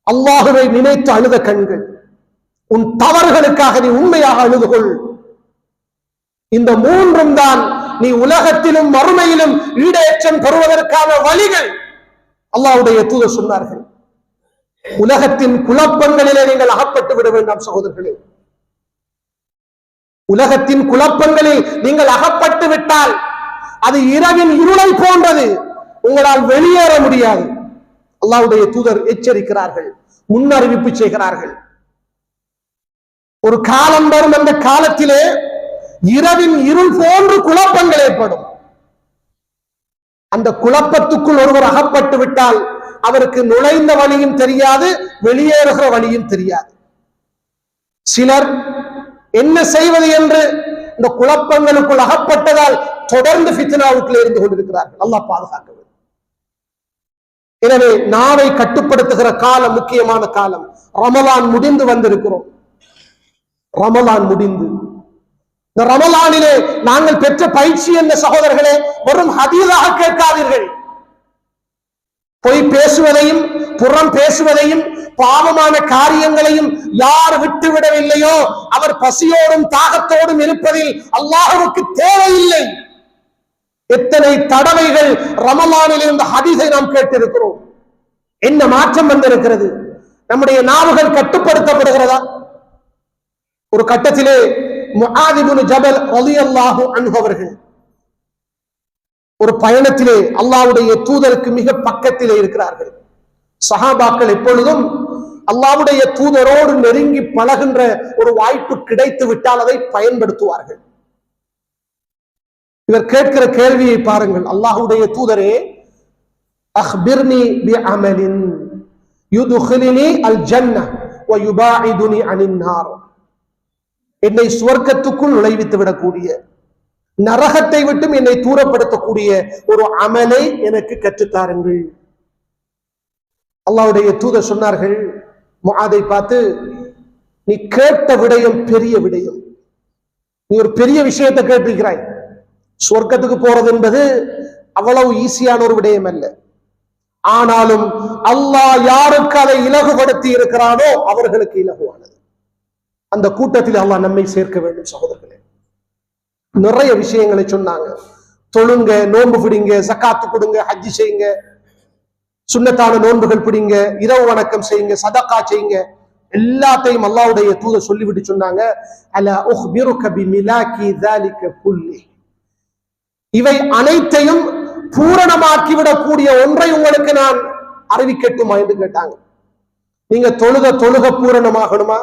அல்லாஹுவை நினைத்து அழுத கண்கள், உன் தவறுகளுக்காக நீ உண்மையாக அழுதுகொள். இந்த மூன்றும் தான் நீ உலகத்திலும் மறுமையிலும் ஈடேற்றம் பெறுவதற்கான வழிகள். அல்லாஹ்வுடைய தூதர் சொன்னார்கள், உலகத்தின் குழப்பங்களிலே நீங்கள் அகப்பட்டு விட வேண்டாம் சகோதரர்களே. உலகத்தின் குழப்பங்களில் நீங்கள் அகப்பட்டு விட்டால் அது இரவின் இருளை போன்றது, உங்களால் வெளியேற முடியாது. அல்லாஹ்வுடைய தூதர் எச்சரிக்கிறார்கள், முன்னறிவிப்பு செய்கிறார்கள். ஒரு காலம் வரும், அந்த காலத்திலே இரவின் இருள் போன்று குழப்பங்கள் ஏற்படும். அந்த குழப்பத்துக்குள் ஒருவர் அகப்பட்டு விட்டால் அவருக்கு நுழைந்த வழியும் தெரியாது, வெளியேறுகிற வழியும் தெரியாது. சிலர் என்ன செய்வது என்று இந்த குழப்பங்களுக்குள் அகப்பட்டதால் தொடர்ந்து ஃபித்னாவுக்குள்ளே இருந்து கொண்டிருக்கிறார்கள். அல்லாஹ் பாதுகாக்க வேண்டும். எனவே நாவை கட்டுப்படுத்துகிற காலம் முக்கியமான காலம். ரமலான் முடிந்து வந்திருக்கிறோம். ரமலான் முடிந்து இந்த ரமலானிலே நாங்கள் பெற்ற பயிற்சி என்ன சகோதரர்களே? வெறும் ஹதீஸாக கேட்காதீர்கள். பொய் பேசுவதையும் புறம் பேசுவதையும் பாவமான காரியங்களையும் யார் விட்டுவிடவில்லையோ அவர் பசியோடும் தாகத்தோடும் இருப்பதில் அல்லாஹ்வுக்கு தேவையில்லை. எத்தனை தடவைகள் ரமலானில் இருந்த ஹதீஸை நாம் கேட்டிருக்கிறோம். என்ன மாற்றம் வந்திருக்கிறது? நம்முடைய நாவுகள் கட்டுப்படுத்தப்படுகிறதா? ஒரு கட்டத்திலே முஆத் இப்னு ஜபல் ரலியல்லாஹு அன்ஹு அவர்கள் ஒரு பயணத்திலே அல்லாஹ்வுடைய தூதருக்கு மிக பக்கத்திலே இருக்கிறார்கள். சஹாபாக்கள் எப்பொழுதும் அல்லாஹ்வுடைய தூதரோடு நெருங்கி பழகின்ற ஒரு வாய்ப்பு கிடைத்து விட்டால் அதை பயன்படுத்துவார்கள். இவர் கேட்கிற கேள்வியை பாருங்கள். அல்லாஹ்வுடைய தூதரே, அக்பிர்னி பிஅமலின் யுத்கிலினி அல் ஜன்னஹ் வ யுபாஇதுனி அனின் நார். என்னை சுவர்க்கத்துக்குள் நுழைவித்து விடக்கூடிய, நரகத்தை விட்டும் என்னை தூரப்படுத்தக்கூடிய ஒரு அமலை எனக்கு கற்றுத்தாருங்கள். அல்லாஹ்வுடைய தூதர் சொன்னார்கள் முஆதை பார்த்து, நீ கேட்ட விடயம் பெரிய விடயம், நீ ஒரு பெரிய விஷயத்தை கேட்டிருக்கிறாய். சொர்க்கத்துக்கு போறது என்பது அவ்வளவு ஈஸியான ஒரு விடயம் அல்ல. ஆனாலும் அல்லாஹ் யாருக்கு அதை இலகுபடுத்தி இருக்கிறானோ அவர்களுக்கு இலகுவானது. அந்த கூட்டத்தில் அல்லாஹ் நம்மை சேர்க்க வேண்டும். சகோதரர்களே, நிறைய விஷயங்களை சொன்னாங்க. தொழுங்க, நோன்பு பிடிங்க, ஜக்காத்து கொடுங்க, ஹஜ்ஜி செய்யுங்க, சுன்னத்தான நோன்புகள் பிடிங்க, இரவு வணக்கம் செய்யுங்க, சதகா செய்யுங்க, எல்லாத்தையும் அல்லாஹ்வுடைய தூதர் சொல்லிவிட்டு சொன்னாங்க, அலா உக்பிருக பிமிலாகி ذلك குல்லி, இவை அனைத்தையும் பூரணமாக்கிவிடக்கூடிய ஒன்றை உங்களுக்கு நான் அறிவிக்கட்டுமா என்று கேட்டாங்க. நீங்க தொழுக பூரணமாகணுமா?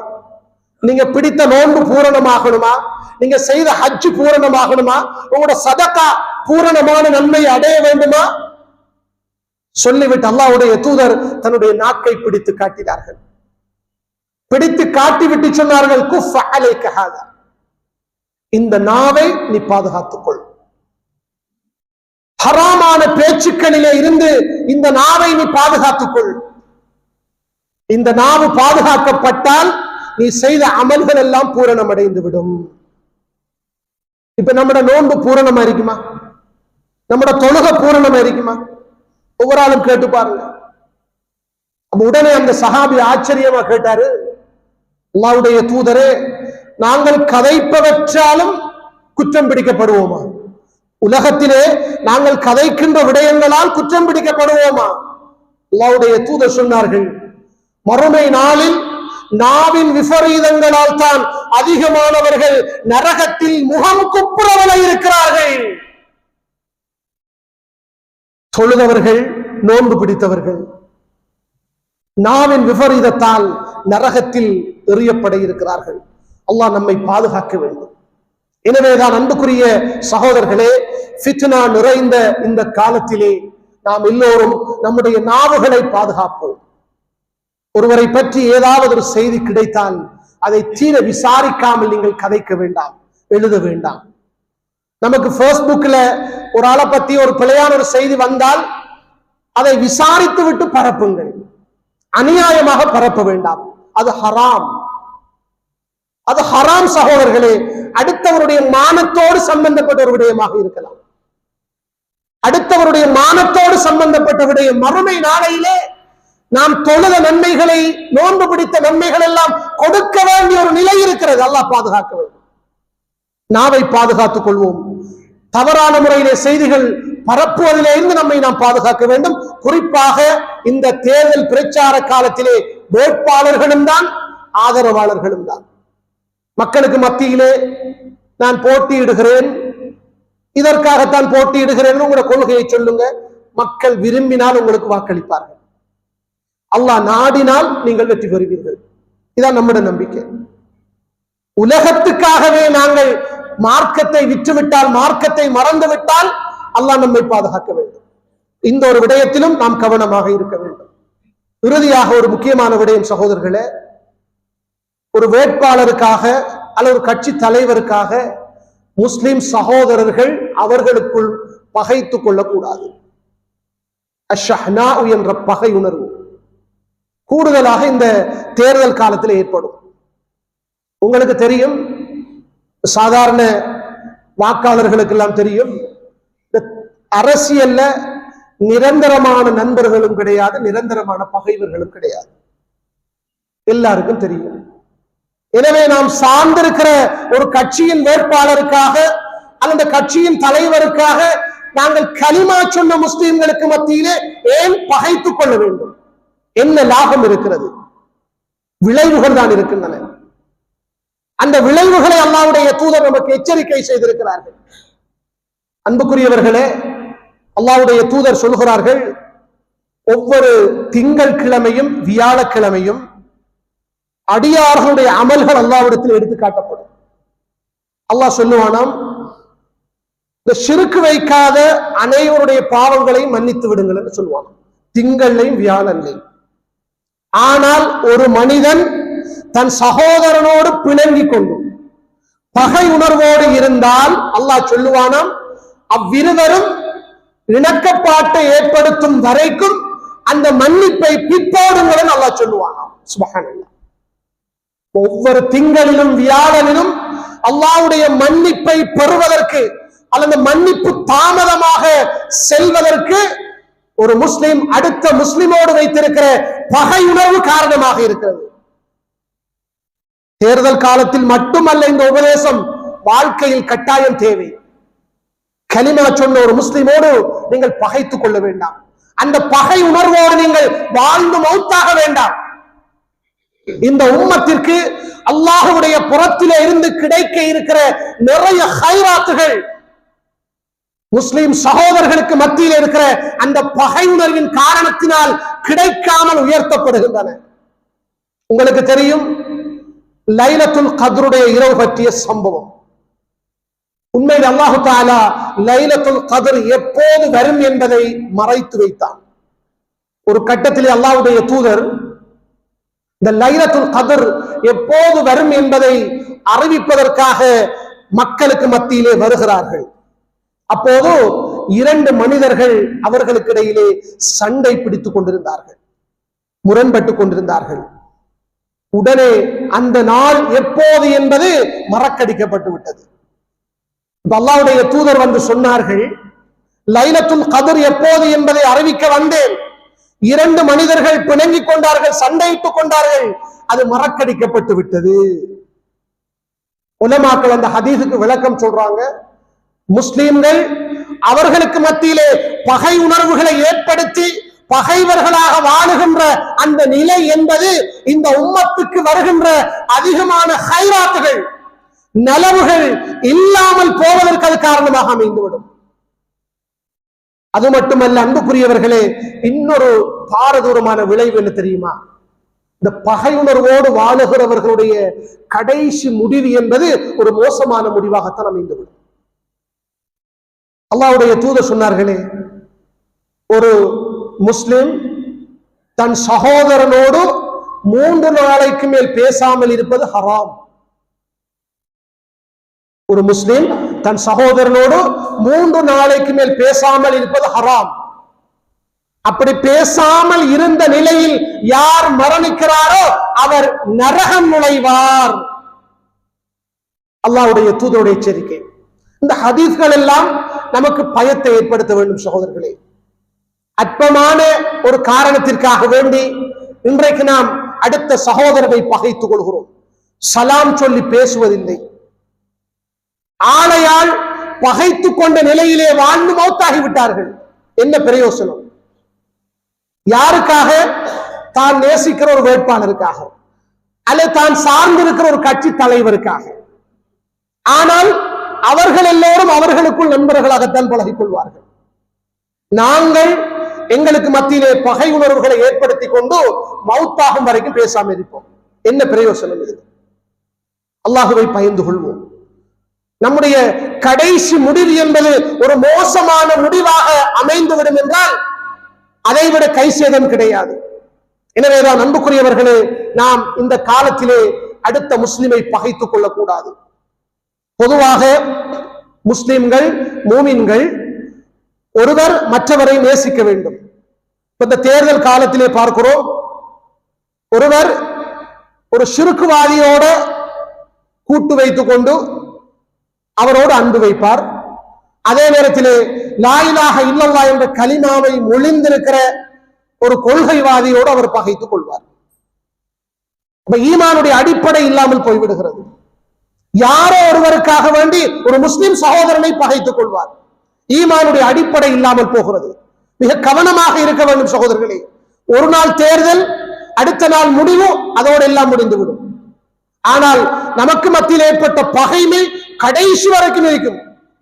நீங்க பிடித்த நோன்பு பூரணமாகணுமா? நீங்க செய்த ஹஜ் பூரணமாகணுமா? உங்களோட சதகா பூரணமான நன்மை அடைய வேண்டுமா? சொல்லிவிட்டு அல்லாஹ்வுடைய தூதர் தன்னுடைய நாக்கை பிடித்து காட்டினார்கள். பிடித்து காட்டிவிட்டு சொன்னார்கள், குஃப அலைக ஹாதா, இந்த நாவை நீ பாதுகாத்துக்கொள். ஹராமான பேச்சுக்களிலே இருந்து இந்த நாவை நீ பாதுகாத்துக்கொள். இந்த நாவு பாதுகாக்கப்பட்டால் நீ செய்த அமல்கள் எல்லாம் பூரணம் அடைந்து விடும். இப்ப நம்மட நோன்பு பூரணமா இருக்குமா? நம்மட தொழுகை பூரணமா இருக்குமா? ஒவ்வொரு ஆளும் கேட்டு பாருங்க. உடனே அந்த சஹாபி ஆச்சரியமா கேட்டாரு, அல்லாஹ்வுடைய தூதரே, நாங்கள் கதைப்பவற்றாலும் குற்றம் பிடிக்கப்படுவோமா? உலகத்திலே நாங்கள் கதைக்கின்ற விடயங்களால் குற்றம் பிடிக்கப்படுவோமா? அல்லாஹ்வுடைய தூதர் சொன்னார்கள், மறுமை நாளில் நாவின் விபரீதங்களால் தான் அதிகமானவர்கள் நரகத்தில் முகம் குப்புறவல இருக்கிறார்கள். தொழுதவர்கள், நோன்பு பிடித்தவர்கள் நாவின் விபரீதத்தால் நரகத்தில் எறியப்பட இருக்கிறார்கள். அல்லாஹ் நம்மை பாதுகாக்க வேண்டும். எனவேதான் அன்புக்குரிய சகோதரர்களே, ஃபித்னா நிறைந்த இந்த காலத்திலே நாம் எல்லோரும் நம்முடைய நாவுகளை பாதுகாப்போம். ஒருவரை பற்றி ஏதாவது ஒரு செய்தி கிடைத்தால் அதை தீர விசாரிக்காமல் நீங்கள் கதைக்க வேண்டாம், எழுத வேண்டாம். நமக்கு பேஸ்புக்ல ஒரு ஆளை பத்தி ஒரு பிழையான ஒரு செய்தி வந்தால் அதை விசாரித்து விட்டு பரப்புங்கள். அநியாயமாக பரப்ப வேண்டாம். அது ஹராம், அது ஹராம் சகோதரர்களே. அடுத்தவருடைய மானத்தோடு சம்பந்தப்பட்ட ஒரு விடயமாக இருக்கலாம். அடுத்தவருடைய மானத்தோடு சம்பந்தப்பட்ட விடயம். மறுமை நாளையிலே நாம் தொழுத நன்மைகளை, நோன்பு பிடித்த நன்மைகள் எல்லாம் கொடுக்க வேண்டிய ஒரு நிலை இருக்கிறது. அல்லாஹ் பாதுகாக்க வேண்டும். நாவை பாதுகாத்துக் கொள்வோம். தவறான முறையிலே செய்திகள் பரப்புவதிலே இருந்து நம்மை நாம் பாதுகாக்க வேண்டும். குறிப்பாக இந்த தேர்தல் பிரச்சார காலத்திலே வேட்பாளர்களும் தான், ஆதரவாளர்களும் தான். மக்களுக்கு மத்தியிலே நான் போட்டியிடுகிறேன், இதற்காகத்தான் போட்டியிடுகிறேன், உங்களோட கொள்கையை சொல்லுங்க. மக்கள் விரும்பினால் உங்களுக்கு வாக்களிப்பார்கள். அல்லாஹ் நாடினால் நீங்கள் வெற்றி பெறுவீர்கள். இதான் நம்முடைய நம்பிக்கை. உலகத்துக்காகவே நாங்கள் மார்க்கத்தை விற்றுவிட்டால், மார்க்கத்தை மறந்து விட்டால் அல்லாஹ் நம்மை பாதுகாக்க வேண்டும். இந்த ஒரு விடயத்திலும் நாம் கவனமாக இருக்க வேண்டும். இறுதியாக ஒரு முக்கியமான விடயம் சகோதரர்களே, ஒரு வேட்பாளருக்காக அல்லது ஒரு கட்சி தலைவருக்காக முஸ்லிம் சகோதரர்கள் அவர்களுக்குள் பகைத்துக் கொள்ளக்கூடாது. அஷ்ஷஹ்னா என்ற பகை உணர்வு கூடுதலாக இந்த தேர்தல் காலத்தில் ஏற்படும். உங்களுக்கு தெரியும், சாதாரண வாக்காளர்களுக்கு எல்லாம் தெரியும், அரசியல்ல நிரந்தரமான நண்பர்களும் கிடையாது, நிரந்தரமான பகைவர்களும் கிடையாது. எல்லாருக்கும் தெரியும். எனவே நாம் சார்ந்திருக்கிற ஒரு கட்சியின் வேட்பாளருக்காக அல்லது கட்சியின் தலைவருக்காக நாங்கள் கலிமா சொன்ன முஸ்லிம்களுக்கு மத்தியிலே ஏன் பகைத்துக் கொள்ள வேண்டும்? என்ன லாபம் இருக்கிறது? விளைவுகள் தான் இருக்கின்றன. அந்த விளைவுகளை அல்லாஹ்வுடைய தூதர் நமக்கு எச்சரிக்கை செய்திருக்கிறார்கள். அன்புக்குரியவர்களே, அல்லாஹ்வுடைய தூதர் சொல்கிறார்கள், ஒவ்வொரு திங்கள் கிழமையும் வியாழக்கிழமையும் அடியார்களுடைய அமல்கள் அல்லாஹ்விடத்தில் எடுத்து காட்டப்படும். அல்லாஹ் சொல்லுவானாம், இந்த ஷிர்க் வைக்காத அனைவருடைய பாவங்களையும் மன்னித்து விடுங்கள் என்று சொல்லுவான், திங்கள்லையும் வியாழன்லையும். ஆனால் ஒரு மனிதன் தன் சகோதரனோடு பிணங்கி கொண்டு பகை உணர்வோடு இருந்தால் அல்லாஹ் சொல்லுவானாம், அவ்விருவரும் இணக்கப்பாட்டை ஏற்படுத்தும் வரைக்கும் அந்த மன்னிப்பை பிற்போடுங்கள் அல்லாஹ் சொல்லுவானாம். சுப்ஹானல்லாஹ். ஒவ்வொரு திங்களிலும் வியாழனிலும் அல்லாஹ்வுடைய மன்னிப்பை பெறுவதற்கு அல்லது மன்னிப்பு தாமதமாக செல்வதற்கு ஒரு முஸ்லிம் அடுத்த முஸ்லிமோடு வைத்திருக்கிற பகை உணர்வு காரணமாக இருக்கிறது. தேர்தல் காலத்தில் மட்டுமல்ல இந்த உபதேசம், வாழ்க்கையில் கட்டாயம் தேவை. கலிமா சொன்ன ஒரு முஸ்லிமோடு நீங்கள் பகைத்துக் கொள்ள வேண்டாம். அந்த பகை உணர்வோடு நீங்கள் வாழ்ந்து மௌத்தாக வேண்டாம். இந்த உம்மத்திற்கு அல்லாஹ்வுடைய புறத்திலே இருந்து கிடைக்க இருக்கிற நிறைய ஹைராத்துகள் முஸ்லிம் சகோதரர்களுக்கு மத்தியில் இருக்கிற அந்த பகை உணர்வின் காரணத்தினால் கிடைக்காமல் உயர்த்தப்படுகின்றன. உங்களுக்கு தெரியும், லைலத்துல் கத்ருடைய இரவு பற்றிய சம்பவம். உண்மையில் அல்லாஹு தஆலா லைலத்துல் கத்ர் எப்போது வரும் என்பதை மறைத்து வைத்தான். ஒரு கட்டத்தில் அல்லாஹ்வுடைய தூதர் இந்த லைலத்துல் கத்ர் எப்போது வரும் என்பதை அறிவிப்பதற்காக மக்களுக்கு மத்தியிலே வருகிறார்கள். அப்போது இரண்டு மனிதர்கள் அவர்களுக்கு இடையிலே சண்டை பிடித்துக் கொண்டிருந்தார்கள், முரண்பட்டுக் கொண்டிருந்தார்கள். உடனே அந்த நாள் எப்போது என்பது மறக்கடிக்கப்பட்டு விட்டது. அல்லாஹ்வுடைய தூதர் வந்து சொன்னார்கள், லைலத்துல் கத்ர் எப்போது என்பதை அறிவிக்க வந்தேன். இரண்டு மனிதர்கள் பிணங்கிக் கொண்டார்கள், சண்டையிட்டுக் கொண்டார்கள், அது மறக்கடிக்கப்பட்டு விட்டது. உலமாக்கள் அந்த ஹதீஸுக்கு விளக்கம் சொல்றாங்க, முஸ்லிம்கள் அவர்களுக்கு மத்தியிலே பகை உணர்வுகளை ஏற்படுத்தி பகைவர்களாக வாழுகின்ற அந்த நிலை என்பது இந்த உம்மத்துக்கு வருகின்ற அதிகமான ஹைராத்துகள் நலவுகள் இல்லாமல் போவதற்கு அது காரணமாக அமைந்துவிடும். அது மட்டுமல்ல அன்புக்குரியவர்களே, இன்னொரு பாரதூரமான விளைவு என்ன தெரியுமா? இந்த பகை உணர்வோடு வாழுகிறவர்களுடைய கடைசி முடிவு என்பது ஒரு மோசமான முடிவாகத்தான் அமைந்துவிடும். அல்லாஹ்வுடைய தூதர் சொன்னார்களே, ஒரு முஸ்லிம் தன் சகோதரனோடு 3 நாளைக்கு மேல் பேசாமல் இருப்பது ஹராம். ஒரு முஸ்லிம் தன் சகோதரனோடு 3 நாளைக்கு மேல் பேசாமல் இருப்பது ஹராம். அப்படி பேசாமல் இருந்த நிலையில் யார் மரணிக்கிறாரோ அவர் நரகம் நுழைவார். அல்லாஹ்வுடைய தூதருடைய எச்சரிக்கை. இந்த ஹதீஸ்கள் எல்லாம் நமக்கு பயத்தை ஏற்படுத்த வேண்டும் சகோதரர்களே. அற்பமான ஒரு காரணத்திற்காக வேண்டி இன்றைக்கு நாம் அடுத்த சகோதரரை பகைத்துக் கொள்கிறோம். சலாம் சொல்லி பேசுவதில்லை. ஆணையால் பகைத்துக் கொண்ட நிலையிலே வாழ்ந்து மௌத்தாகிவிட்டார்கள். என்ன பிரயோசனம்? யாருக்காக? தான் நேசிக்கிற ஒரு வேட்பாளருக்காக, அல்லது தான் சார்ந்திருக்கிற ஒரு கட்சி தலைவருக்காக. ஆனால் அவர்கள் எல்லோரும் அவர்களுக்குள் நண்பர்களாகத்தான் பழகிக் கொள்வார்கள். நாங்கள் எங்களுக்கு மத்தியிலே பகை உணர்வுகளை ஏற்படுத்திக் கொண்டு மௌத்தாகும் வரைக்கும் பேசாமல் இருப்போம். என்ன பிரயோசனம் இது? அல்லாஹுவை பயந்து கொள்வோம். நம்முடைய கடைசி முடிவு என்பது ஒரு மோசமான முடிவாக அமைந்துவிடும் என்றால் அதைவிட கை சேதம் கிடையாது. எனவேதான் அன்புக்குரியவர்களே, நாம் இந்த காலத்திலே அடுத்த முஸ்லிமை பகைத்துக் கொள்ளக்கூடாது. பொதுவாக முஸ்லிம்கள் மூமின்கள் ஒருவர் மற்றவரை நேசிக்க வேண்டும். இந்த தேர்தல் காலத்திலே பார்க்கிறோம், ஒருவர் ஒரு ஷிர்க்குவாதியோட கூட்டு வைத்துக் கொண்டு அவரோடு அன்பு வைப்பார். அதே நேரத்திலே லா இலாஹ இல்லல்லாஹ் என்ற கலிமாவை மொழிந்திருக்கிற ஒரு கொள்கைவாதியோடு அவர் பகைத்துக் கொள்வார். ஈமானுடைய அடிப்படை இல்லாமல் போய்விடுகிறது. யாரோ ஒருவருக்காக வேண்டி ஒரு முஸ்லிம் சகோதரனை பகைத்துக் கொள்வார். ஈமானுடைய அடிப்படை இல்லாமல் போகிறது. மிக கவனமாக இருக்க வேண்டும் சகோதரர்களே. ஒரு நாள் தேர்தல், அடுத்த நாள் முடிவு, அதோடு எல்லாம் முடிந்துவிடும். ஆனால் நமக்கு மத்தியில் ஏற்பட்ட பகைமை கடைசி வரைக்கும் இருக்கும்.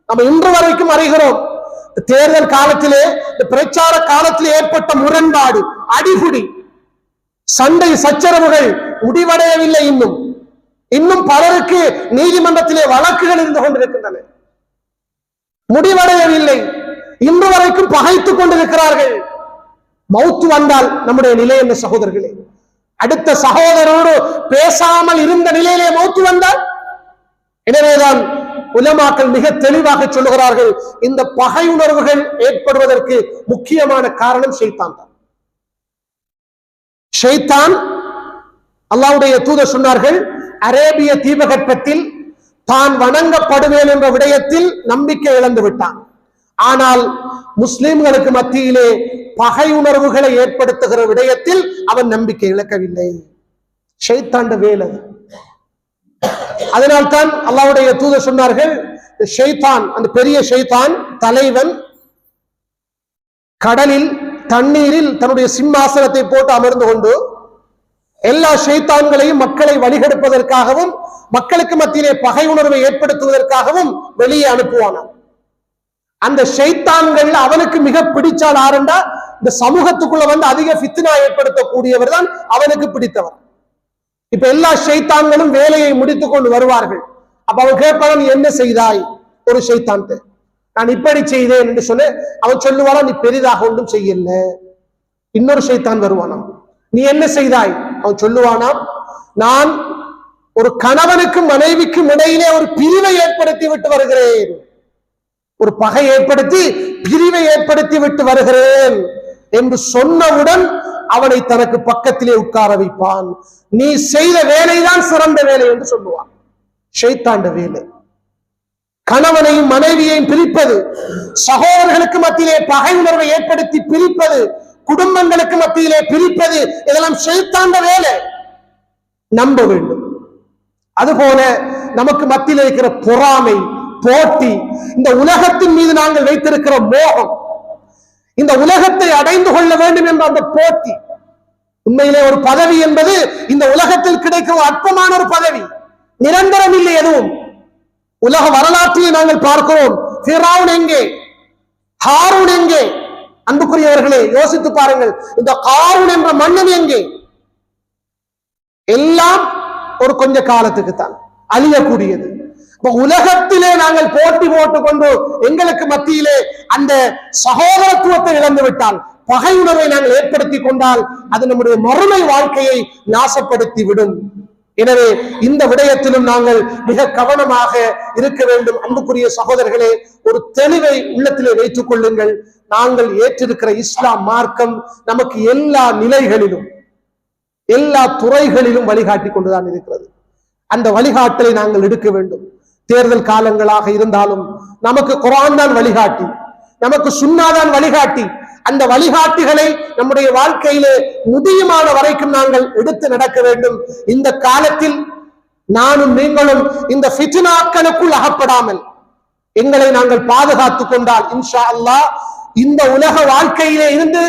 நம்ம இன்று வரைக்கும் அறிகிறோம். தேர்தல் காலத்திலே, பிரச்சார காலத்திலே ஏற்பட்ட முரண்பாடு, அடிகுடி, சண்டை சச்சரவுகள் முடிவடையவில்லை. இன்னும் பலருக்கு நீதிமன்றத்திலே வழக்குகள் இருந்து கொண்டிருக்கின்றன, முடிவடையவில்லை. இன்று வரைக்கும் பகைத்துக் கொண்டிருக்கிறார்கள். மௌத்து வந்தால் நம்முடைய நிலை என்ன சகோதரர்களே? அடுத்த சகோதரரோடு பேசாமல் இருந்த நிலையிலே மௌத்து வந்தால், எனவேதான் உலமாக்கள் மிக தெளிவாக சொல்லுகிறார்கள், இந்த பகை உணர்வுகள் ஏற்படுவதற்கு முக்கியமான காரணம் ஷைத்தான் தான். ஷைத்தான், அல்லாஹ்வுடைய தூதர் சொன்னார்கள், அரேபிய தீபகற்பத்தில் தான் வணங்கப்படுவேன் என்ற விடயத்தில் நம்பிக்கை இழந்து விட்டான். ஆனால் முஸ்லிம்களுக்கு மத்தியிலே பகை உணர்வுகளை ஏற்படுத்துகிற விடயத்தில் அவன் நம்பிக்கை இழக்கவில்லை. ஷைத்தாண்ட வேலை. அதனால்தான் அல்லாஹ்வுடைய தூதர் சொன்னார்கள், ஷைத்தான், அந்த பெரிய ஷைத்தான் தலைவன் கடலில் தண்ணீரில் தன்னுடைய சிம்மாசனத்தை போட்டு அமர்ந்து கொண்டு எல்லா ஷைத்தான்களையும் மக்களை வழிகெடுப்பதற்காகவும் மக்களுக்கு மத்தியிலே பகை உணர்வை ஏற்படுத்துவதற்காகவும் வெளியே அனுப்புவானான். அந்த ஷைத்தான்கள் அவனுக்கு மிக பிடிச்சால் ஆரண்டா இந்த சமூகத்துக்குள்ள வந்து அதிக ஃபித்னா ஏற்படுத்தக்கூடியவர் தான் அவனுக்கு பிடித்தவர். இப்ப எல்லா ஷைத்தான்களும் வேலையை முடித்துக் கொண்டு வருவார்கள். அப்ப அவன் கேட்பான், நீ என்ன செய்தாய்? ஒரு ஷைத்தான், நான் இப்படி செய்தேன் என்று சொன்ன அவன் சொல்லுவானா, நீ பெரிதாக ஒன்றும் செய்யல. இன்னொரு ஷைத்தான் வருவானாம், நீ என்ன செய்தாய்? அவன் சொல்லுவானாம், நான் ஒரு கணவனுக்கும் மனைவிக்கும் இடையிலே ஒரு பிரிவை ஏற்படுத்தி விட்டு வருகிறேன், ஒரு பகை ஏற்படுத்தி பிரிவை ஏற்படுத்தி விட்டு வருகிறேன் என்று சொன்னவுடன் அவனை தனக்கு பக்கத்திலே உட்கார வைப்பான். நீ செய்த வேலைதான் சிறந்த வேலை என்று சொல்லுவான். ஷைத்தாண்ட வேலை கணவனையும் மனைவியையும் பிரிப்பது, சகோதரர்களுக்கு மத்தியிலே பகை உணர்வை ஏற்படுத்தி பிரிப்பது, குடும்பங்களுக்கு மத்தியிலே பிரிப்பது, இதெல்லாம் ஷைத்தாண்ட வேலை. நம்ப வேண்டும். அதுபோல நமக்கு மத்தியில் இருக்கிற பொறாமை, போட்டி, இந்த உலகத்தின் மீது நாங்கள் வைத்திருக்கிற மோகம், இந்த உலகத்தை அடைந்து கொள்ள வேண்டும் என்ற அந்த போட்டி. உண்மையிலே ஒரு பதவி என்பது இந்த உலகத்தில் கிடைக்கும் அற்பமான ஒரு பதவி, நிரந்தரம் இல்லை எதுவும். உலக வரலாற்றிலே நாங்கள் பார்க்கிறோம், ஃபிரௌன் எங்கே, ஹாரூன் எங்கே? அன்புக்குரியவர்களே, யோசித்து பாருங்கள், இந்த காரூன் என்ற மன்னன் எங்கே? எல்லாம் ஒரு கொஞ்ச காலத்துக்கு தான் அழியக்கூடியது. உலகத்திலே நாங்கள் போட்டி போட்டுக் கொண்டு எங்களுக்கு மத்தியிலே அந்த சகோதரத்துவத்தை இழந்து விட்டால், பகை உணர்வை நாங்கள் ஏற்படுத்தி கொண்டால், அது நம்முடைய மறுமை வாழ்க்கையை நாசப்படுத்தி விடும். எனவே இந்த விடயத்திலும் நாங்கள் மிக கவனமாக இருக்க வேண்டும். அன்புக்குரிய சகோதரர்களே, ஒரு தெளிவை உள்ளத்திலே வைத்துக் கொள்ளுங்கள். நாங்கள் ஏற்றிருக்கிற இஸ்லாம் மார்க்கம் நமக்கு எல்லா நிலைகளிலும் எல்லா துறைகளிலும் வழிகாட்டி கொண்டுதான் இருக்கிறது. அந்த வழிகாட்டலை நாங்கள் எடுக்க வேண்டும். தேர்தல் காலங்களாக இருந்தாலும் நமக்கு குர்ஆன் தான் வழிகாட்டி, நமக்கு சுன்னா தான் வழிகாட்டி. அந்த வழிகாட்டிகளை நம்முடைய வாழ்க்கையிலே முடியுமான வரைக்கும் நாங்கள் எடுத்து நடக்க வேண்டும். இந்த காலத்தில் நானும் நீங்களும் இந்த ஃபித்னாக்களுக்குள் அகப்படாமல் எங்களை நாங்கள் பாதுகாத்துக் கொண்டால் இன்ஷா அல்லாஹ் இந்த உலக வாழ்க்கையிலே இருந்து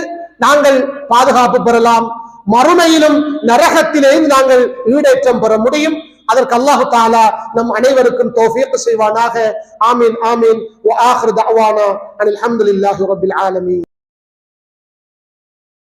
நாங்கள் பாதுகாப்பு பெறலாம். மறுமையிலும் நரகத்திலேயும் நாங்கள் ஈடேற்றம் பெற முடியும். அதற்கு அல்லாஹ் தஆலா நம் அனைவருக்கும் தௌஃபீக் செய்வானாக. ஆமீன் ஆமீன். வ ஆகிரு தஅவானா அனில் ஹம்துலில்லாஹி ரப்பில் ஆலமீன்.